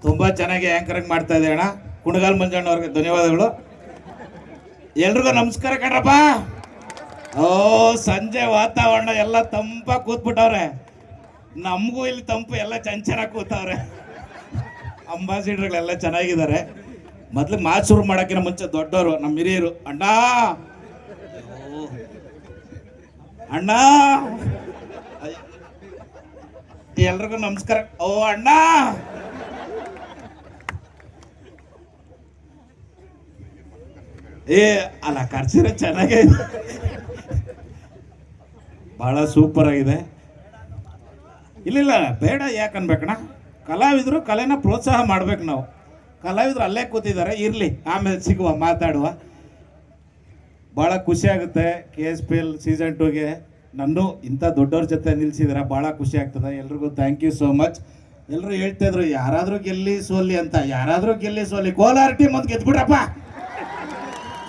ತುಂಬ ಚೆನ್ನಾಗಿ ಆ್ಯಂಕರಿಂಗ್ ಮಾಡ್ತಾ ಇದೆ ಅಣ್ಣ. ಕುಣಗಾಲ್ ಮಂಜಣ್ಣ ಅವ್ರಿಗೆ ಧನ್ಯವಾದಗಳು. ಎಲ್ರಿಗೂ ನಮಸ್ಕಾರ ಕಣ್ರಪ್ಪ. ಸಂಜೆ ವಾತಾವರಣ ಎಲ್ಲ ತಂಪಾಗಿ ಕೂತ್ಬಿಟ್ಟವ್ರೆ. ನಮಗೂ ಇಲ್ಲಿ ತಂಪು, ಎಲ್ಲ ಚೆನ್ನಾಗಿ ಕೂತವ್ರೆ. ಅಂಬಾಸಿಡರ್ಗಳೆಲ್ಲ ಚೆನ್ನಾಗಿದ್ದಾರೆ. ಮೊದ್ಲು ಮಾತು ಶುರು ಮಾಡೋಕ್ಕಿಂತ ಮುಂಚೆ ದೊಡ್ಡವರು ನಮ್ಮ ಹಿರಿಯರು ಅಣ್ಣ ಅಣ್ಣ ಎಲ್ರಿಗೂ ನಮಸ್ಕಾರ. ಓ ಅಣ್ಣ ಏ ಅಲ್ಲ ಕರ್ಸಿರ ಚೆನ್ನಾಗೇ ಇದೆ, ಬಹಳ ಸೂಪರ್ ಆಗಿದೆ. ಇಲ್ಲ ಬೇಡ ಯಾಕನ್ಬೇಕಣ್ಣ, ಕಲಾವಿದರು ಕಲೆನ ಪ್ರೋತ್ಸಾಹ ಮಾಡ್ಬೇಕು ನಾವು. ಕಲಾವಿದರು ಅಲ್ಲೇ ಕೂತಿದ್ದಾರೆ, ಇರಲಿ ಆಮೇಲೆ ಸಿಗುವ ಮಾತಾಡುವ. ಭಾಳ ಖುಷಿ ಆಗುತ್ತೆ KSPL ಸೀಸನ್ 2ಗೆ ನನ್ನೂ ಇಂಥ ದೊಡ್ಡವ್ರ ಜೊತೆ ನಿಲ್ಸಿದಾರೆ, ಭಾಳ ಖುಷಿ ಆಗ್ತದೆ. ಎಲ್ರಿಗೂ ಥ್ಯಾಂಕ್ ಯು ಸೋ ಮಚ್. ಎಲ್ಲರೂ ಹೇಳ್ತಾಯಿದ್ರು ಯಾರಾದರೂ ಗೆಲ್ಲಿ ಸೋಲಿ ಅಂತ, ಯಾರಾದರೂ ಗೆಲ್ಲಿ ಸೋಲಿ, ಕೋಲಾರ ಟೀಮ್ ಒಂದು ಗೆದ್ಬಿಟ್ರಪ್ಪ.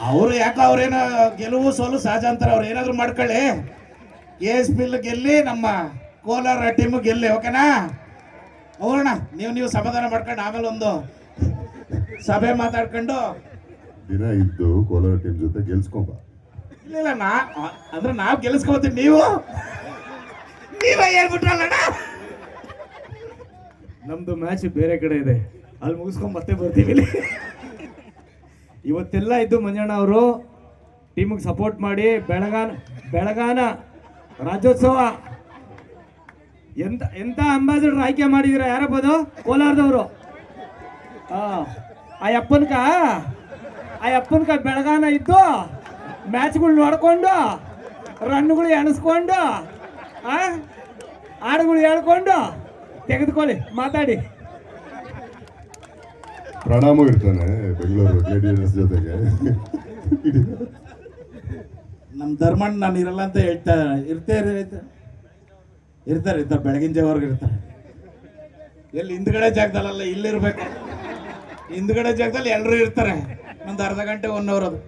ಅವರು ಯಾಕೆ ಅವ್ರೇನೋ ಗೆಲುವು ಸೋಲು ಸಹಜ ಅಂತಾರೆ, ಅವ್ರು ಏನಾದರೂ ಮಾಡ್ಕೊಳ್ಳಿ. KSPL ಗೆಲ್ಲಿ, ನಮ್ಮ ಕೋಲಾರ ಟೀಮು ಗೆಲ್ಲಿ, ಓಕೆನಾ? ಹೋಗೋಣ, ನೀವು ಸಮಾಧಾನ ಮಾಡ್ಕೊಂಡು ಆಮೇಲೆ ಒಂದು ಸಭೆ ಮಾತಾಡ್ಕೊಂಡು ದಿನ ಇದ್ದು ಕೋಲಾರ ಟೀಮ್ ಜೊತೆ ಗೆಲ್ಸ್ಕೊಂಬ. ಇಲ್ಲ ಅಂದ್ರೆ ನಾವು ಗೆಲ್ಲಿಸ್ಕೊತೀವಿ, ನೀವೇ ಹೇಳ್ಬಿಟ್ರಲ್ಲಣ್ಣ. ನಮ್ದು ಮ್ಯಾಚ್ ಬೇರೆ ಕಡೆ ಇದೆ, ಅಲ್ಲಿ ಮುಗಿಸ್ಕೊಂಡು ಮತ್ತೆ ಬರ್ತೀವಿ ಇಲ್ಲಿ. ಇವತ್ತೆಲ್ಲ ಇದ್ದು ಮಂಜಣ್ಣ ಅವರು ಟೀಮಿಗೆ ಸಪೋರ್ಟ್ ಮಾಡಿ ಬೆಳಗಾನ ರಾಜ್ಯೋತ್ಸವ ಎಂತ ಅಂಬಾಸಿಡರ್ ಆಯ್ಕೆ ಮಾಡಿದಿರ, ಯಾರಬೋದು? ಕೋಲಾರದವರು. ಆ ಅಪ್ಪನ್ಕ ಬೆಳಗಾನ ಇದ್ದು ಮ್ಯಾಚ್ಗಳು ನೋಡ್ಕೊಂಡು ರನ್ಗಳು ಎಣಿಸ್ಕೊಂಡು ಹಾಡುಗಳು ಹೇಳ್ಕೊಂಡು ತೆಗೆದುಕೊಳ್ಳಿ, ಮಾತಾಡಿ. ಪ್ರಣಾಮ ಇರ್ತಾನೆ ಬೆಂಗಳೂರು ಲೇಡೀಸ್ ಜೊತೆಗೆ. ನಮ್ಮ ಧರ್ಮಣ್ಣ ನಾನು ಇರಲ್ಲ ಅಂತ ಹೇಳ್ತಾ ಇರ್ತಾರೆ ಬೆಳಗಿನ ಜಾವವರೆಗೆ ಇರ್ತಾರೆ. ಎಲ್ಲಿ ಹಿಂದ್ಗಡೆ ಜಾಗದಲ್ಲ, ಇಲ್ಲಿರ್ಬೇಕು. ಹಿಂದ್ಗಡೆ ಜಾಗದಲ್ಲಿ ಎಲ್ಲರೂ ಇರ್ತಾರೆ. ಒಂದು ಅರ್ಧ ಗಂಟೆ 1 ಅವರ್ ಅದು.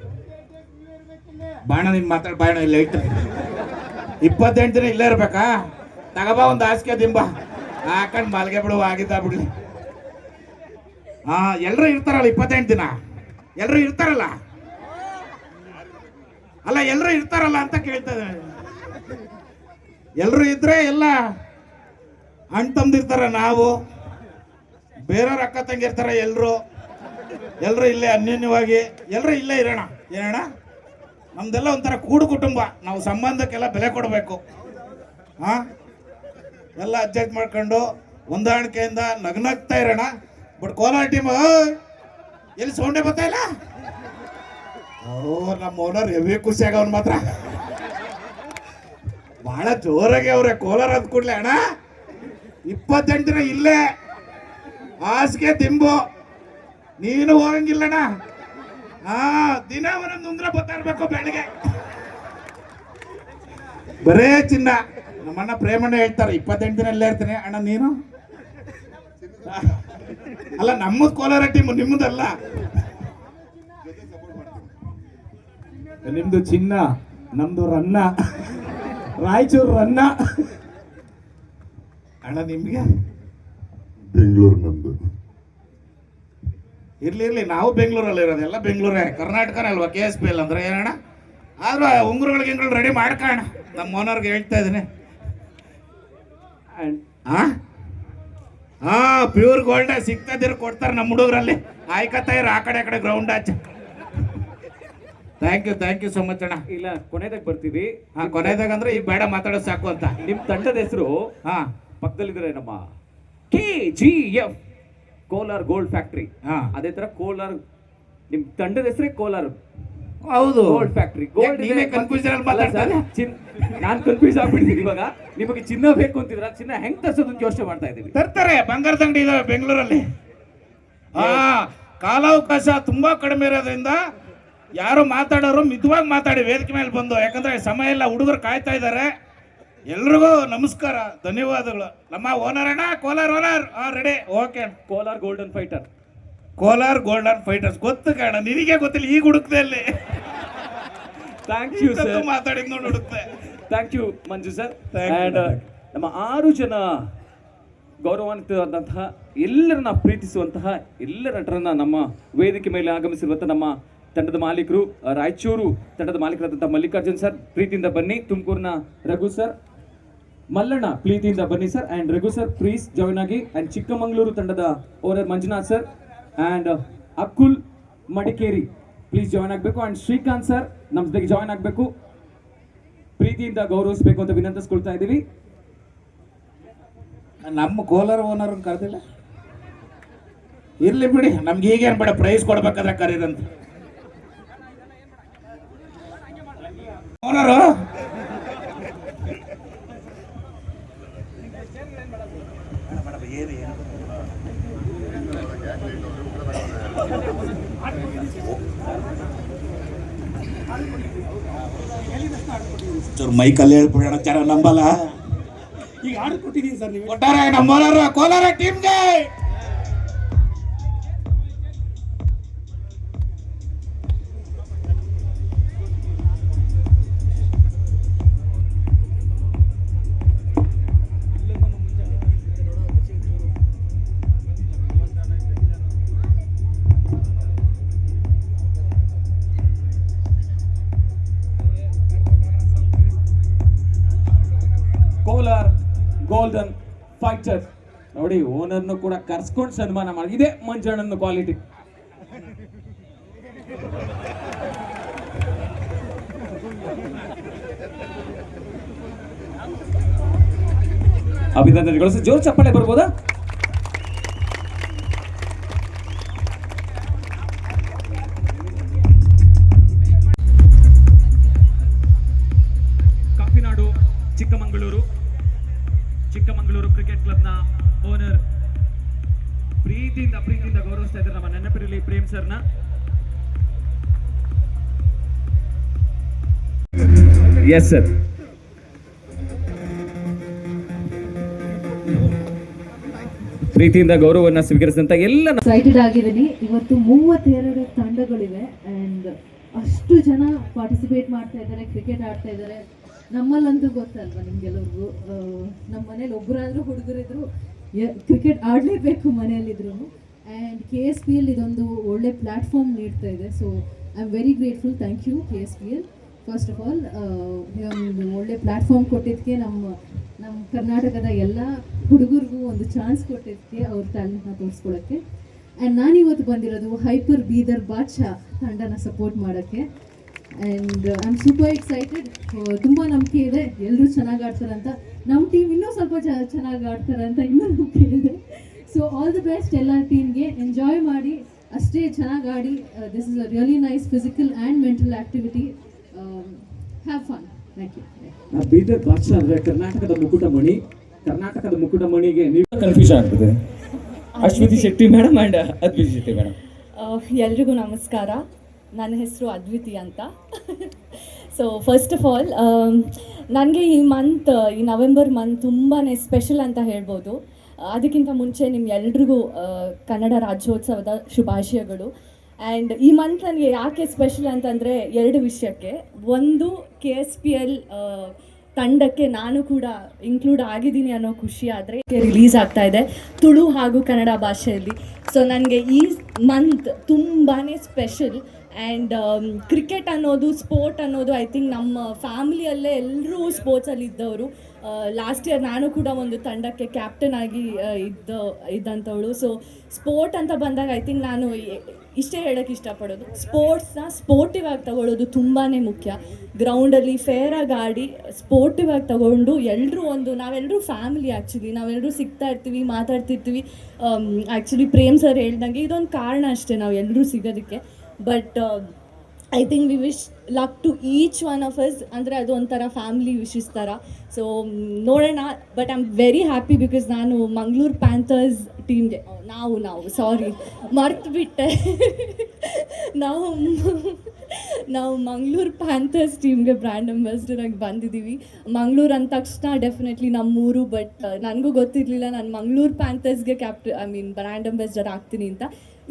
ಬಾಣ ನೀನು ಮಾತಾಡಿ, ಬಾಣ ಇಲ್ಲ ಇರ್ತಾರೆ. 28 ದಿನ ಇಲ್ಲೇ ಇರ್ಬೇಕಾ? ತಗಬಾ ಒಂದು ಹಾಸಿಗೆ ದಿಂಬ ಹಾಕೊಂಡು ಮಾಲ್ಗೆ ಬಿಡುವ, ಆಗಿದ್ದ ಬಿಡ್ಲಿ. ಎಲ್ಲರೂ ಇರ್ತಾರಲ್ಲ 28 ದಿನ, ಎಲ್ಲರೂ ಇರ್ತಾರಲ್ಲ, ಅಲ್ಲ ಎಲ್ಲರೂ ಇರ್ತಾರಲ್ಲ ಅಂತ ಕೇಳ್ತಾ ಇದ್ದಾರೆ. ಎಲ್ಲರೂ ಇದ್ರೆ ಎಲ್ಲ ಅಣ್ಣ ತಮ್ದಿರ್ತಾರ, ನಾವು ಬೇರೆಯವ್ರ ಅಕ್ಕ ತಂಗಿರ್ತಾರ, ಎಲ್ಲರೂ ಇಲ್ಲೇ ಅನ್ಯೋನ್ಯವಾಗಿ ಎಲ್ಲರೂ ಇಲ್ಲೇ ಇರೋಣ. ಏನಣ್ಣ, ನಮ್ದೆಲ್ಲ ಒಂಥರ ಕೂಡು ಕುಟುಂಬ, ನಾವು ಸಂಬಂಧಕ್ಕೆಲ್ಲ ಬೆಲೆ ಕೊಡಬೇಕು. ಎಲ್ಲ ಅಡ್ಜಸ್ಟ್ ಮಾಡ್ಕೊಂಡು ಹೊಂದಾಣಿಕೆಯಿಂದ ನಗ್ನಗ್ತಾ ಇರೋಣ. ಬಟ್ ಕೋಲಾರ ಟೀಮ್ ಎಲ್ಲಿ ಸೌಂಡೇ ಬರ್ತಾ ಇಲ್ಲ. ನಮ್ಮ ಓನರ್ ಹೆವಿ ಖುಷಿಯಾಗ ಅವ್ನು ಮಾತ್ರ ಬಹಳ ಜೋರಾಗಿ ಅವ್ರೆ. ಕೋಲಾರ ಅಂದ ಕೂಡ್ಲೆ ಅಣ್ಣ 28 ದಿನ ಇಲ್ಲೇ ಹಾಸಿಗೆ ದಿಂಬು, ನೀನು ಹೋಗಂಗಿಲ್ಲಣ್ಣ. ದಿನ ಒಂದೊಂದ್ರೆ ಬರ್ತಾ ಇರ್ಬೇಕು ಬೆಳಗ್ಗೆ. ಬರೇ ಚಿನ್ನ. ನಮ್ಮಣ್ಣ ಪ್ರೇಮಣ್ಣ ಹೇಳ್ತಾರೆ 28 ದಿನ ಇಲ್ಲೇ ಇರ್ತೀನಿ ಅಣ್ಣ. ನೀನು ಅಲ್ಲ, ನಮ್ಮದು ಕೋಲಾರ ಟೀಮು, ನಿಮ್ಮದಲ್ಲ. ನಿಮ್ದು ಚಿನ್ನ, ನಮ್ದು ರನ್ನ, ರಾಯಚೂರು ರನ್ನ. ಅಣ್ಣ ನಿಮ್ಗೆ ಬೆಂಗಳೂರು ನಮ್ದು. ಇರ್ಲಿ, ನಾವು ಬೆಂಗಳೂರಲ್ಲಿ ಇರೋದು, ಎಲ್ಲ ಬೆಂಗಳೂರೇ, ಕರ್ನಾಟಕನೇ ಅಲ್ವಾ KSPL ಅಂದ್ರೆ. ಏನಣ್ಣ, ಆದ್ರೂ ಉಂಗುರುಗಳು ರೆಡಿ ಮಾಡ್ಕೋಣ. ನಮ್ಮ ಓನರ್ಗೆ ಹೇಳ್ತಾ ಇದ್ದೀನಿ. ಪ್ಯೂರ್ ಗೋಲ್ಡ್ ಸಿಗ್ತದಿರು ಕೊಡ್ತಾರೆ ನಮ್ಮ ಹುಡುಗರಲ್ಲಿ. ಆಯ್ಕತ್ತಾ ಇರೋ ಆ ಕಡೆ ಗ್ರೌಂಡ್ ಆಚೆ. ಥ್ಯಾಂಕ್ ಯು ಸೊ ಮಚ್ ಅಣ್ಣ. ಇಲ್ಲ, ಕೊನೆದಾಗ ಬರ್ತೀವಿ. ಕೊನೆದಾಗ ಅಂದ್ರೆ ಈಗ ಬೇಡ, ಮಾತಾಡೋದು ಸಾಕು ಅಂತ. ನಿಮ್ ತಂಡದ ಹೆಸರು ಪಕ್ಕದಲ್ಲಿದ್ದಾರೆ ನಮ್ಮ KGF ಕೋಲಾರ್ ಗೋಲ್ಡ್ ಫ್ಯಾಕ್ಟ್ರಿ. ಅದೇ ತರ ಕೋಲಾರ್ ನಿಮ್ ತಂಡದ ಹೆಸರೇ ಕೋಲಾರ್. ಹೌದು, ಗೋಲ್ಡ್ ಫ್ಯಾಕ್ಟ್ರಿ. ಗೋಲ್ಡ್ ನಾನ್ ಕನ್ಫ್ಯೂಸ್ ಆಗ್ಬಿಟ್ಟಿದ್ದೀನಿ ಇವಾಗ. ನಿಮಗೆ ಚಿನ್ನ ಬೇಕು ಅಂತಿದ್ರ, ಚಿನ್ನ ಹೆಂಗ್ ತರ್ಸೋದು ಅಂತ ಯೋಚನೆ ಮಾಡ್ತಾ ಇದೀವಿ. ತರ್ತಾರೆ, ಬಂಗಾರದ ಅಂಗಡಿ ಇದಾವೆ ಬೆಂಗಳೂರಲ್ಲಿ. ಕಾಲಾವಕಾಶ ತುಂಬಾ ಕಡಿಮೆ ಇರೋದ್ರಿಂದ ಯಾರು ಮಾತಾಡೋರು ಮಿತವಾಗಿ ಮಾತಾಡಿ ವೇದಿಕೆ ಮೇಲೆ ಬಂದು, ಯಾಕಂದ್ರೆ ಸಮಯ ಇಲ್ಲ, ಹುಡುಗರು ಕಾಯ್ತಾ ಇದ್ದಾರೆ. ಎಲ್ರಿಗೂ ನಮಸ್ಕಾರ, ಧನ್ಯವಾದಗಳು. ನಮ್ಮ ಓನರ್ ಅಣ್ಣ, Kolar owner ready. Okay, Kolar golden fighter, Kolar golden fighters ಗೊತ್ತು ಕಾಣ, ನಿನಗೆ ಗೊತ್ತಿಲ್ಲ, ಈಗ ಹುಡುಕ್ತೆ ಅಲ್ಲಿ. ಥ್ಯಾಂಕ್ ಯು ಸರ್, ಮಾತಾಡಿದ್ ನೋಡಿ ಹುಡುಕ್ತೆ. Thank you Manju sir. And ನಮ್ಮ 6 ಜನ ಗೌರವಾನ್ವಿತವಾದಂತಹ, ಎಲ್ಲರನ್ನ ಪ್ರೀತಿಸುವಂತಹ ಎಲ್ಲ ನಟರನ್ನ ನಮ್ಮ ವೇದಿಕೆ ಮೇಲೆ ಆಗಮಿಸಿರುವಂತಹ ನಮ್ಮ ತಂಡದ ಮಾಲೀಕರು, ರಾಯಚೂರು ತಂಡದ ಮಾಲೀಕರಾದಂತಹ ಮಲ್ಲಿಕಾರ್ಜುನ್ ಸರ್, ಪ್ರೀತಿಯಿಂದ ಬನ್ನಿ. ತುಮಕೂರಿನ ರಘು ಸರ್, ಮಲ್ಲಣ್ಣ ಪ್ರೀತಿಯಿಂದ ಬನ್ನಿ sir. And Raghu sir please join ಆಗಿ. ಆ್ಯಂಡ್ ಚಿಕ್ಕಮಗಳೂರು ತಂಡದ owner Manjunath sir and Akul Madikeri please join ಆಗಬೇಕು. ಆ್ಯಂಡ್ ಶ್ರೀಕಾಂತ್ ಸರ್ ನಮ್ಮ ಜೊತೆಗೆ ಜಾಯ್ನ್ ಆಗಬೇಕು. ಪ್ರೀತಿಯಿಂದ ಗೌರವಿಸಬೇಕು ಅಂತ ವಿನಂತಿಸ್ಕೊಳ್ತಾ ಇದ್ದೀವಿ. ನಮ್ಮ ಕೋಲಾರ ಓನರ್ ಕರೆದಿಲ್ಲ, ಇರ್ಲಿ ಬಿಡಿ, ನಮ್ಗೆ ಈಗೇನು ಬೇಡ, ಪ್ರೈಸ್ ಕೊಡ್ಬೇಕಾದ್ರೆ ಕರೀರಂತ ಓನರು. ಮೈಕಲ್ಲಿ ಹೇಳ್ಬಿಡೋಣ, ಜನ ನಂಬಲ್ಲ. ಈಗ ಆರ್ಡರ್ ಕೊಟ್ಟಿದ್ದೀವಿ ಸರ್, ನೀವು ಕೊಟ್ಟಾರೆ ನಮ್ಮ ಓನರು. ಕೋಲಾರ ಟೀಮ್ಗೆ ಕೋಲಾರ್ ಗೋಲ್ಡನ್ ಫೈಟರ್ ನೋಡಿ, ಓನರ್ನು ಕೂಡ ಕರ್ಸ್ಕೊಂಡು ಸನ್ಮಾನ ಮಾಡಿ. ಇದೇ ಮಂಜಣ್ಣನ ಕ್ವಾಲಿಟಿ. ಅಭಿನಂದನೆಗಳು ಸರ್, ಜೋರು ಚಪ್ಪಾಳೆ ಬರ್ಬೋದಾ? ಕಾಫಿನಾಡು ಚಿಕ್ಕಮಗಳೂರು ಕ್ರಿಕೆಟ್ ಕ್ಲಬ್ನ ಓನರ್ ಪ್ರೀತಿಯಿಂದ ಗೌರವಿಸ್ತಾ ಇದ್ದಾರೆ ನಮ್ಮ ನೆನಪಿರಲಿ ಪ್ರೇಮ್ ಸರ್ನ. Yes sir. ಪ್ರೀತಿಯಿಂದ ಗೌರವವನ್ನು ಸ್ವೀಕರಿಸಿದಂತ ಎಲ್ಲ ಎಕ್ಸೈಟೆಡ್ ಆಗಿದ್ದೀನಿ. ಇವತ್ತು 32 ತಂಡಗಳಿವೆ ಆ್ಯಂಡ್ ಅಷ್ಟು ಜನ ಪಾರ್ಟಿಸಿಪೇಟ್ ಮಾಡ್ತಾ ಇದ್ದಾರೆ, ಕ್ರಿಕೆಟ್ ಆಡ್ತಾ ಇದ್ದಾರೆ. ನಮ್ಮಲ್ಲಂತೂ ಗೊತ್ತಲ್ವ ನಿಮ್ಗೆಲ್ಲರಿಗೂ, ನಮ್ಮ ಮನೇಲಿ ಒಬ್ಬರಾದರೂ ಹುಡುಗರಿದ್ರು ಕ್ರಿಕೆಟ್ ಆಡಲೇಬೇಕು ಮನೆಯಲ್ಲಿದ್ರು. ಆ್ಯಂಡ್ KSPL ಇದೊಂದು ಒಳ್ಳೆ ಪ್ಲ್ಯಾಟ್ಫಾರ್ಮ್ ನೀಡ್ತಾ ಇದೆ. So I am very grateful. Thank you KSPL first of all. ಒಂದು ಒಳ್ಳೆ ಪ್ಲ್ಯಾಟ್ಫಾರ್ಮ್ ಕೊಟ್ಟಿದ್ದಕ್ಕೆ, ನಮ್ಮ ಕರ್ನಾಟಕದ ಎಲ್ಲ ಹುಡುಗರಿಗೂ ಒಂದು ಚಾನ್ಸ್ ಕೊಟ್ಟಿದ್ದಕ್ಕೆ, ಅವ್ರ ಟ್ಯಾಲೆಂಟ್ನ ತೋರಿಸ್ಕೊಳ್ಳೋಕ್ಕೆ. ಆ್ಯಂಡ್ ನಾನಿವತ್ತು ಬಂದಿರೋದು ಹೈಪರ್ ಬೀದರ್ ಬಾದ್ಶಾ ತಂಡನ ಸಪೋರ್ಟ್ ಮಾಡೋಕ್ಕೆ. And I am super excited. ತುಂಬ ನಂಬಿಕೆ ಇದೆ ಎಲ್ಲರೂ ಚೆನ್ನಾಗಿ ಆಡ್ತಾರೆ ಅಂತ. ನಮ್ಮ ಟೀಮ್ ಇನ್ನೂ ಸ್ವಲ್ಪ ಚೆನ್ನಾಗಿ ಆಡ್ತಾರೆ ಅಂತ ಇನ್ನೂ ನಂಬಿಕೆ ಇದೆ. ಸೊ ಆಲ್ ದಿ ಬೆಸ್ಟ್ ಎಲ್ಲ ಟೀಮ್ಗೆ. ಎಂಜಾಯ್ ಮಾಡಿ, ಅಷ್ಟೇ ಚೆನ್ನಾಗಿ ಆಡಿ. This is a really nice physical and mental activity. Have fun. Thank you. Bidar Badshah ಅಂದರೆ ಕರ್ನಾಟಕದ ಮುಕುಟಮಣಿಗೆ ನೀವು ಕನ್ಫ್ಯೂಷನ್ ಆಗ್ತದೆ. Ashwathi Shetty madam and Adviti Shetty madam. ಎಲ್ರಿಗೂ ನಮಸ್ಕಾರ. ನನ್ನ ಹೆಸರು ಅದ್ವಿತಿ ಅಂತ. ಸೊ ಫಸ್ಟ್ ಆಫ್ ಆಲ್ ನನಗೆ ಈ ನವೆಂಬರ್ ಮಂತ್ ತುಂಬಾ ಸ್ಪೆಷಲ್ ಅಂತ ಹೇಳ್ಬೋದು. ಅದಕ್ಕಿಂತ ಮುಂಚೆ ನಿಮ್ಗೆಲ್ರಿಗೂ ಕನ್ನಡ ರಾಜ್ಯೋತ್ಸವದ ಶುಭಾಶಯಗಳು. ಆ್ಯಂಡ್ ಈ ಮಂತ್ ನನಗೆ ಯಾಕೆ ಸ್ಪೆಷಲ್ ಅಂತಂದರೆ 2 ವಿಷಯಕ್ಕೆ. ಒಂದು, KSPL ತಂಡಕ್ಕೆ ನಾನು ಕೂಡ ಇನ್ಕ್ಲೂಡ್ ಆಗಿದ್ದೀನಿ ಅನ್ನೋ ಖುಷಿ. ಆದರೆ ರಿಲೀಸ್ ಆಗ್ತಾ ಇದೆ ತುಳು ಹಾಗೂ ಕನ್ನಡ ಭಾಷೆಯಲ್ಲಿ. ಸೊ ನನಗೆ ಈ ಮಂತ್ ತುಂಬಾ ಸ್ಪೆಷಲ್. ಆ್ಯಂಡ್ ಕ್ರಿಕೆಟ್ ಅನ್ನೋದು, ಸ್ಪೋರ್ಟ್ ಅನ್ನೋದು, ಐ ಥಿಂಕ್ ನಮ್ಮ ಫ್ಯಾಮಿಲಿಯಲ್ಲೇ ಎಲ್ಲರೂ ಸ್ಪೋರ್ಟ್ಸಲ್ಲಿ ಇದ್ದವರು. ಲಾಸ್ಟ್ ಇಯರ್ ನಾನು ಕೂಡ ಒಂದು ತಂಡಕ್ಕೆ ಕ್ಯಾಪ್ಟನ್ ಆಗಿ ಇದ್ದಂಥವಳು. ಸೊ ಸ್ಪೋರ್ಟ್ ಅಂತ ಬಂದಾಗ ಐ ಥಿಂಕ್ ನಾನು ಇಷ್ಟೇ ಹೇಳೋಕ್ಕೆ ಇಷ್ಟಪಡೋದು, ಸ್ಪೋರ್ಟ್ಸ್ನ ಸ್ಪೋರ್ಟಿವ್ ಆಗಿ ತಗೊಳ್ಳೋದು ತುಂಬಾ ಮುಖ್ಯ. ಗ್ರೌಂಡಲ್ಲಿ ಫೇರಾಗಿ ಆಡಿ ಸ್ಪೋರ್ಟಿವ್ ಆಗಿ ತಗೊಂಡು ನಾವೆಲ್ಲರೂ ಫ್ಯಾಮಿಲಿ. ಆ್ಯಕ್ಚುಲಿ ನಾವೆಲ್ಲರೂ ಸಿಗ್ತಾ ಇರ್ತೀವಿ, ಮಾತಾಡ್ತಿರ್ತೀವಿ. ಆ್ಯಕ್ಚುಲಿ ಪ್ರೇಮ್ ಸರ್ ಹೇಳ್ದಂಗೆ ಇದೊಂದು ಕಾರಣ ಅಷ್ಟೇ ನಾವು ಎಲ್ಲರೂ ಸಿಗೋದಕ್ಕೆ. But I think we wish luck to each one of us. ಅಂದರೆ ಅದು ಒಂಥರ ಫ್ಯಾಮಿಲಿ ವಿಶಸ್ ಥರ. ಸೊ ನೋಡೋಣ. But I am very happy because ನಾನು ಮಂಗಳೂರು ಪ್ಯಾಂಥರ್ಸ್ ಟೀಮ್ಗೆ ಸಾರಿ ಮರ್ತುಬಿಟ್ಟೆ ನಾವು ಮಂಗಳೂರು ಪ್ಯಾಂಥರ್ಸ್ ಟೀಮ್ಗೆ ಬ್ರ್ಯಾಂಡ್ ಅಂಬಾಸಿಡರ್ ಆಗಿ ಬಂದಿದ್ದೀವಿ. ಮಂಗಳೂರು ಅಂದ ತಕ್ಷಣ ಡೆಫಿನೆಟ್ಲಿ ನಮ್ಮೂರು. ಬಟ್ ನನಗೂ ಗೊತ್ತಿರಲಿಲ್ಲ ನಾನು ಮಂಗಳೂರು ಪ್ಯಾಂಥರ್ಸ್ಗೆ ಬ್ರ್ಯಾಂಡ್ ಅಂಬಾಸಿಡರ್ ಆಗ್ತೀನಿ ಅಂತ.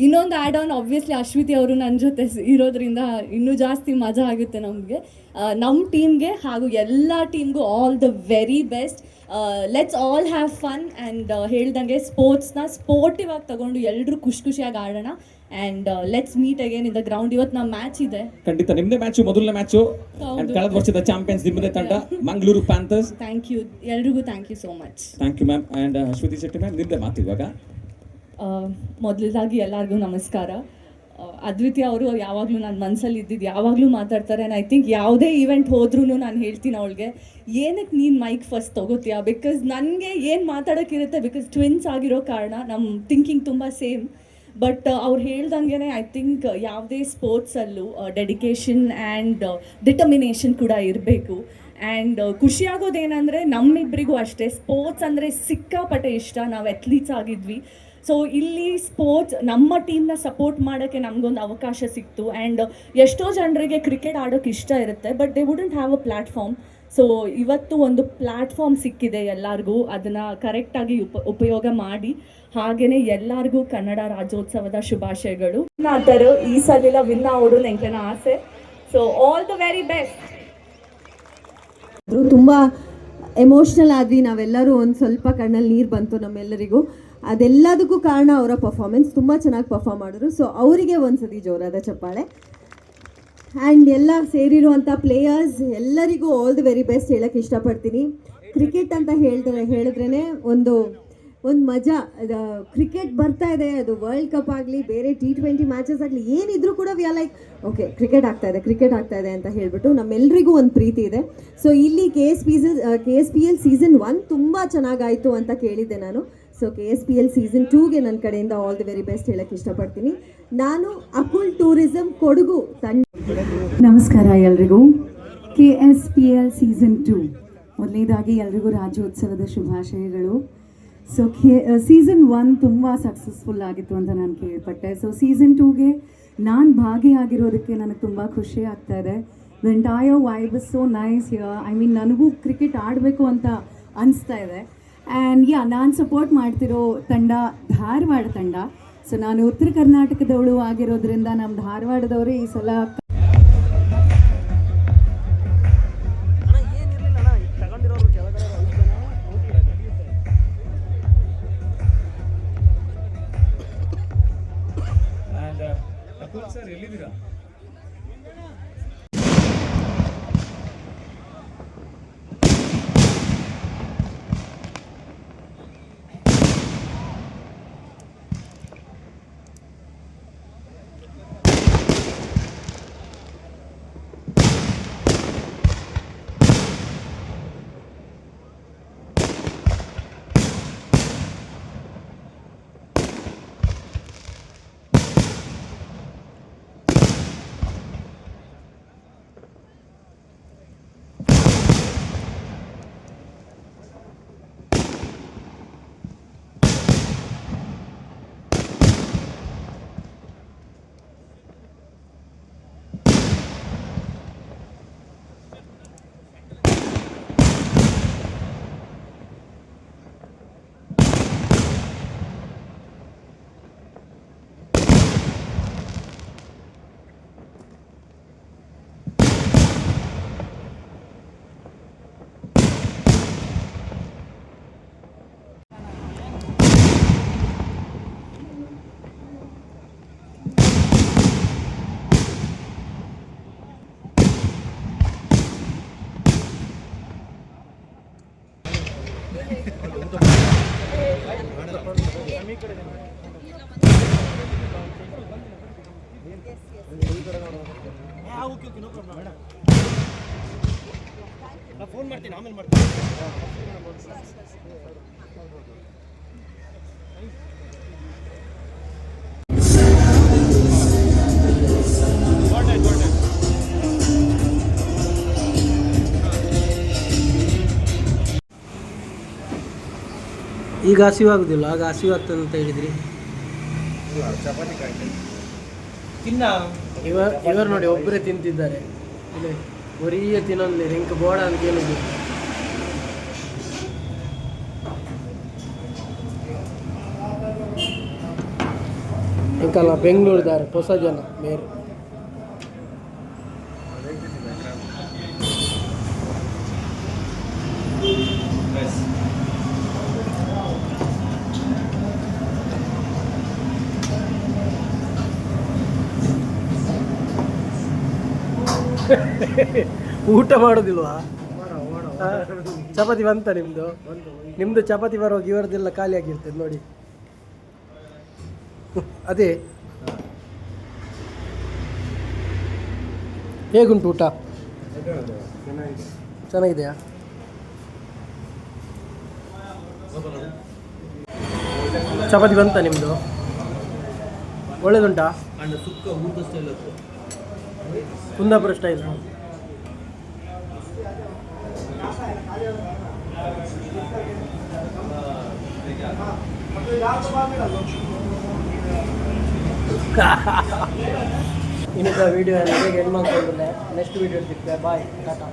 ಇನ್ನೊಂದು ಆ್ಯಡ್ ಆನ್, ಆಬ್ವಿಯಸ್ಲಿ ಅಶ್ವಿತಿ ಅವರು ನನ್ನ ಜೊತೆ ಇರೋದ್ರಿಂದ ಇನ್ನೂ ಜಾಸ್ತಿ ಮಜಾ ಆಗುತ್ತೆ ನಮಗೆ, ನಮ್ಮ ಟೀಮ್ಗೆ ಹಾಗೂ ಎಲ್ಲ ಟೀಮ್ಗೂ all the very best. Let's all have fun and ಹೇಳ್ದಂಗೆ ಸ್ಪೋರ್ಟ್ಸ್ನ ಸ್ಪೋರ್ಟಿವ್ ಆಗಿ ತಗೊಂಡು ಎಲ್ಲರೂ ಖುಷಿಯಾಗಿ ಆಡೋಣ and let's meet again in the ground. ಇವತ್ತು ನಮ್ಮ ಮ್ಯಾಚ್ ಇದೆ. ಖಂಡಿತ ನಿಮ್ಮದೇ ಮ್ಯಾಚು, ಮೊದಲನೇ ಮ್ಯಾಚು. ಹೌದು. ಕಳೆದ ವರ್ಷದ ಚಾಂಪಿಯನ್ಸ್ ನಿಮ್ಮದೇ ತಂಡ ಮಂಗಳೂರು ಪ್ಯಾಂಥರ್ಸ್. ಥ್ಯಾಂಕ್ ಯು ಎಲ್ರಿಗೂ, thank you so much. Thank you ma'am. And Shruti Shetty ma'am, ನಿಮ್ಮದೇ ಮಾತು ಇವಾಗ. ಮೊದಲದಾಗಿ ಎಲ್ಲರಿಗೂ ನಮಸ್ಕಾರ. ಅದ್ವಿತೀಯ ಅವರು ಯಾವಾಗಲೂ ನನ್ನ ಮನಸ್ಸಲ್ಲಿ ಇದ್ದಿದ್ದು ಯಾವಾಗಲೂ ಮಾತಾಡ್ತಾರೆ. ಆ್ಯಂಡ್ ಐ ಥಿಂಕ್ ಯಾವುದೇ ಈವೆಂಟ್ ಹೋದ್ರೂ ನಾನು ಹೇಳ್ತೀನಿ ಅವಳಿಗೆ, ಏನಕ್ಕೆ ನೀನು ಮೈಕ್ ಫಸ್ಟ್ ತೊಗೋತೀಯಾ, ಬಿಕಾಸ್ ನನಗೆ ಏನು ಮಾತಾಡೋಕ್ಕಿರುತ್ತೆ, ಬಿಕಾಸ್ ಟ್ವಿನ್ಸ್ ಆಗಿರೋ ಕಾರಣ ನಮ್ಮ ಥಿಂಕಿಂಗ್ ತುಂಬ ಸೇಮ್. ಬಟ್ ಅವ್ರು ಹೇಳ್ದಂಗೆ ಐ ಥಿಂಕ್ ಯಾವುದೇ ಸ್ಪೋರ್ಟ್ಸಲ್ಲೂ ಡೆಡಿಕೇಶನ್ ಆ್ಯಂಡ್ ಡಿಟರ್ಮಿನೇಷನ್ ಕೂಡ ಇರಬೇಕು. ಆ್ಯಂಡ್ ಖುಷಿಯಾಗೋದೇನೆಂದರೆ ನಮ್ಮಿಬ್ಬರಿಗೂ ಅಷ್ಟೇ ಸ್ಪೋರ್ಟ್ಸ್ ಅಂದರೆ ಸಿಕ್ಕಾಪಟ್ಟೆ ಇಷ್ಟ. ನಾವು ಅಥ್ಲೀಟ್ಸ್ ಆಗಿದ್ವಿ. ಸೊ ಇಲ್ಲಿ ಸ್ಪೋರ್ಟ್ಸ್ ನಮ್ಮ ಟೀಮ್ನ ಸಪೋರ್ಟ್ ಮಾಡೋಕ್ಕೆ ನಮಗೊಂದು ಅವಕಾಶ ಸಿಕ್ತು. ಆ್ಯಂಡ್ ಎಷ್ಟೋ ಜನರಿಗೆ ಕ್ರಿಕೆಟ್ ಆಡೋಕ್ಕೆ ಇಷ್ಟ ಇರುತ್ತೆ, but they wouldn't have a platform. So ಇವತ್ತು ಒಂದು ಪ್ಲ್ಯಾಟ್ಫಾರ್ಮ್ ಸಿಕ್ಕಿದೆ ಎಲ್ಲರಿಗೂ, ಅದನ್ನು ಕರೆಕ್ಟಾಗಿ ಉಪಯೋಗ ಮಾಡಿ. ಹಾಗೆಯೇ ಎಲ್ಲರಿಗೂ ಕನ್ನಡ ರಾಜ್ಯೋತ್ಸವದ ಶುಭಾಶಯಗಳು. ಆದರೂ ಈ ಸಲ ವಿನ್ ಅವರು ನಂಗೆ ಆಸೆ. So all the very best. ತುಂಬ ಎಮೋಷ್ನಲ್ ಆದ್ವಿ ನಾವೆಲ್ಲರೂ. ಒಂದು ಸ್ವಲ್ಪ ಕಣ್ಣಲ್ಲಿ ನೀರು ಬಂತು ನಮ್ಮೆಲ್ಲರಿಗೂ. ಅದೆಲ್ಲದಕ್ಕೂ ಕಾರಣ ಅವರ ಪರ್ಫಾರ್ಮೆನ್ಸ್. ತುಂಬ ಚೆನ್ನಾಗಿ ಪರ್ಫಾರ್ಮ್ ಮಾಡಿದ್ರು. ಸೊ ಅವರಿಗೆ ಒಂದ್ಸತಿ ಜೋರಾದ ಚಪ್ಪಾಳೆ. ಆ್ಯಂಡ್ ಎಲ್ಲ ಸೇರಿರುವಂಥ ಪ್ಲೇಯರ್ಸ್ ಎಲ್ಲರಿಗೂ ಆಲ್ ದಿ ವೆರಿ ಬೆಸ್ಟ್ ಹೇಳೋಕ್ಕೆ ಇಷ್ಟಪಡ್ತೀನಿ. ಕ್ರಿಕೆಟ್ ಅಂತ ಹೇಳಿದ್ರೇ ಒಂದು ಮಜಾ. ಕ್ರಿಕೆಟ್ ಬರ್ತಾ ಇದೆ, ಅದು ವರ್ಲ್ಡ್ ಕಪ್ ಆಗಲಿ ಬೇರೆ T20 ಮ್ಯಾಚಸ್ ಆಗಲಿ ಏನಿದ್ರು ಕೂಡ we are like okay cricket ಆಗ್ತಾ ಇದೆ ಅಂತ ಹೇಳಿಬಿಟ್ಟು ನಮ್ಮೆಲ್ಲರಿಗೂ ಒಂದು ಪ್ರೀತಿ ಇದೆ. ಸೊ ಇಲ್ಲಿ KSPL ಸೀಸನ್ 1 ತುಂಬ ಚೆನ್ನಾಗಾಯಿತು ಅಂತ ಕೇಳಿದ್ದೆ ನಾನು. ಸೊ KSPL ಸೀಸನ್ 2ಗೆ ನನ್ನ ಕಡೆಯಿಂದ ಆಲ್ ದಿ ವೆರಿ ಬೆಸ್ಟ್ ಹೇಳೋಕ್ಕೆ ಇಷ್ಟಪಡ್ತೀನಿ. ನಾನು ಅಕುಲ್ ಟೂರಿಸಂ ಕೊಡಗು ತಂಡ. ನಮಸ್ಕಾರ ಎಲ್ರಿಗೂ. KSPL ಸೀಸನ್ 2 ಮೊದಲನೇದಾಗಿ ಎಲ್ರಿಗೂ ರಾಜ್ಯೋತ್ಸವದ ಶುಭಾಶಯಗಳು. ಸೊ ಸೀಸನ್ 1 ತುಂಬ ಸಕ್ಸಸ್ಫುಲ್ ಆಗಿತ್ತು ಅಂತ ನಾನು ಕೇಳ್ಪಟ್ಟೆ. ಸೊ ಸೀಸನ್ 2ಗೆ ನಾನು ಭಾಗಿಯಾಗಿರೋದಕ್ಕೆ ನನಗೆ ತುಂಬ ಖುಷಿ ಆಗ್ತಾ ಇದೆ. The entire vibe is so nice here. I mean ನನಗೂ ಕ್ರಿಕೆಟ್ ಆಡಬೇಕು ಅಂತ ಅನಿಸ್ತಾ ಇದೆ. ಆ್ಯಂಡ್ ನಾನು ಸಪೋರ್ಟ್ ಮಾಡ್ತಿರೋ ತಂಡ ಧಾರವಾಡ ತಂಡ. ಸೊ ನಾನು ಉತ್ತರ ಕರ್ನಾಟಕದವಳು ಆಗಿರೋದ್ರಿಂದ ನಮ್ಮ ಧಾರವಾಡದವರು ಈ ಸಲ ಸರ್ ಎಲ್ಲಿದ್ದೀರಾ? ಫೋನ್ ಮಾಡ್ತೀನಿ ಆಮೇಲೆ ಮಾಡ್ತೀನಿ. ಈಗ ಹಸಿವಾಗುದಿಲ್ಲ, ಆಗ ಹಸಿವಾಗ್ತದೆ ಅಂತ ಹೇಳಿದ್ರಿ. ಇವರು ನೋಡಿ ಒಬ್ಬರೇ ತಿಂತಿದ್ದಾರೆ. ಇಲ್ಲಿ ಒರಿಯ ತಿನ್ನೋದು ರಿಂಕ್ ಬೋಡ ಅಂತ ಕೇಳುದು. ಇಂಕಲ್ಲ ಬೆಂಗಳೂರಿದ್ದಾರೆ ಹೊಸ ಜನ ಬೇರೆ. Yes. ಊಟ ಮಾಡೋದಿಲ್ವಾ? ಚಪಾತಿ ಬಂತ ನಿಮ್ಮದು ಚಪಾತಿ ಬರುವಾಗ ಇವರದೆಲ್ಲ ಖಾಲಿ ಆಗಿರ್ತದೆ ನೋಡಿ. ಅದೇ ಹೇಗುಂಟು ಊಟ? ಚೆನ್ನಾಗಿದೆಯಾ? ಚಪಾತಿ ಬಂತ ನಿಮ್ಮದು? ಒಳ್ಳೇದುಂಟಾ? ಕುಂದಾಪುರ ಸ್ಟೈಲ್. ಇನ್ನಿದ್ದ ವೀಡಿಯೋ ಹೇಗೆ ಎಂಡ್ ಮಾಡ್ಕೊಂಡ್ರೆ ನೆಕ್ಸ್ಟ್ ವೀಡಿಯೋ ಸಿಗ್ತದೆ. ಬಾಯ್, ಟಾಟಾ.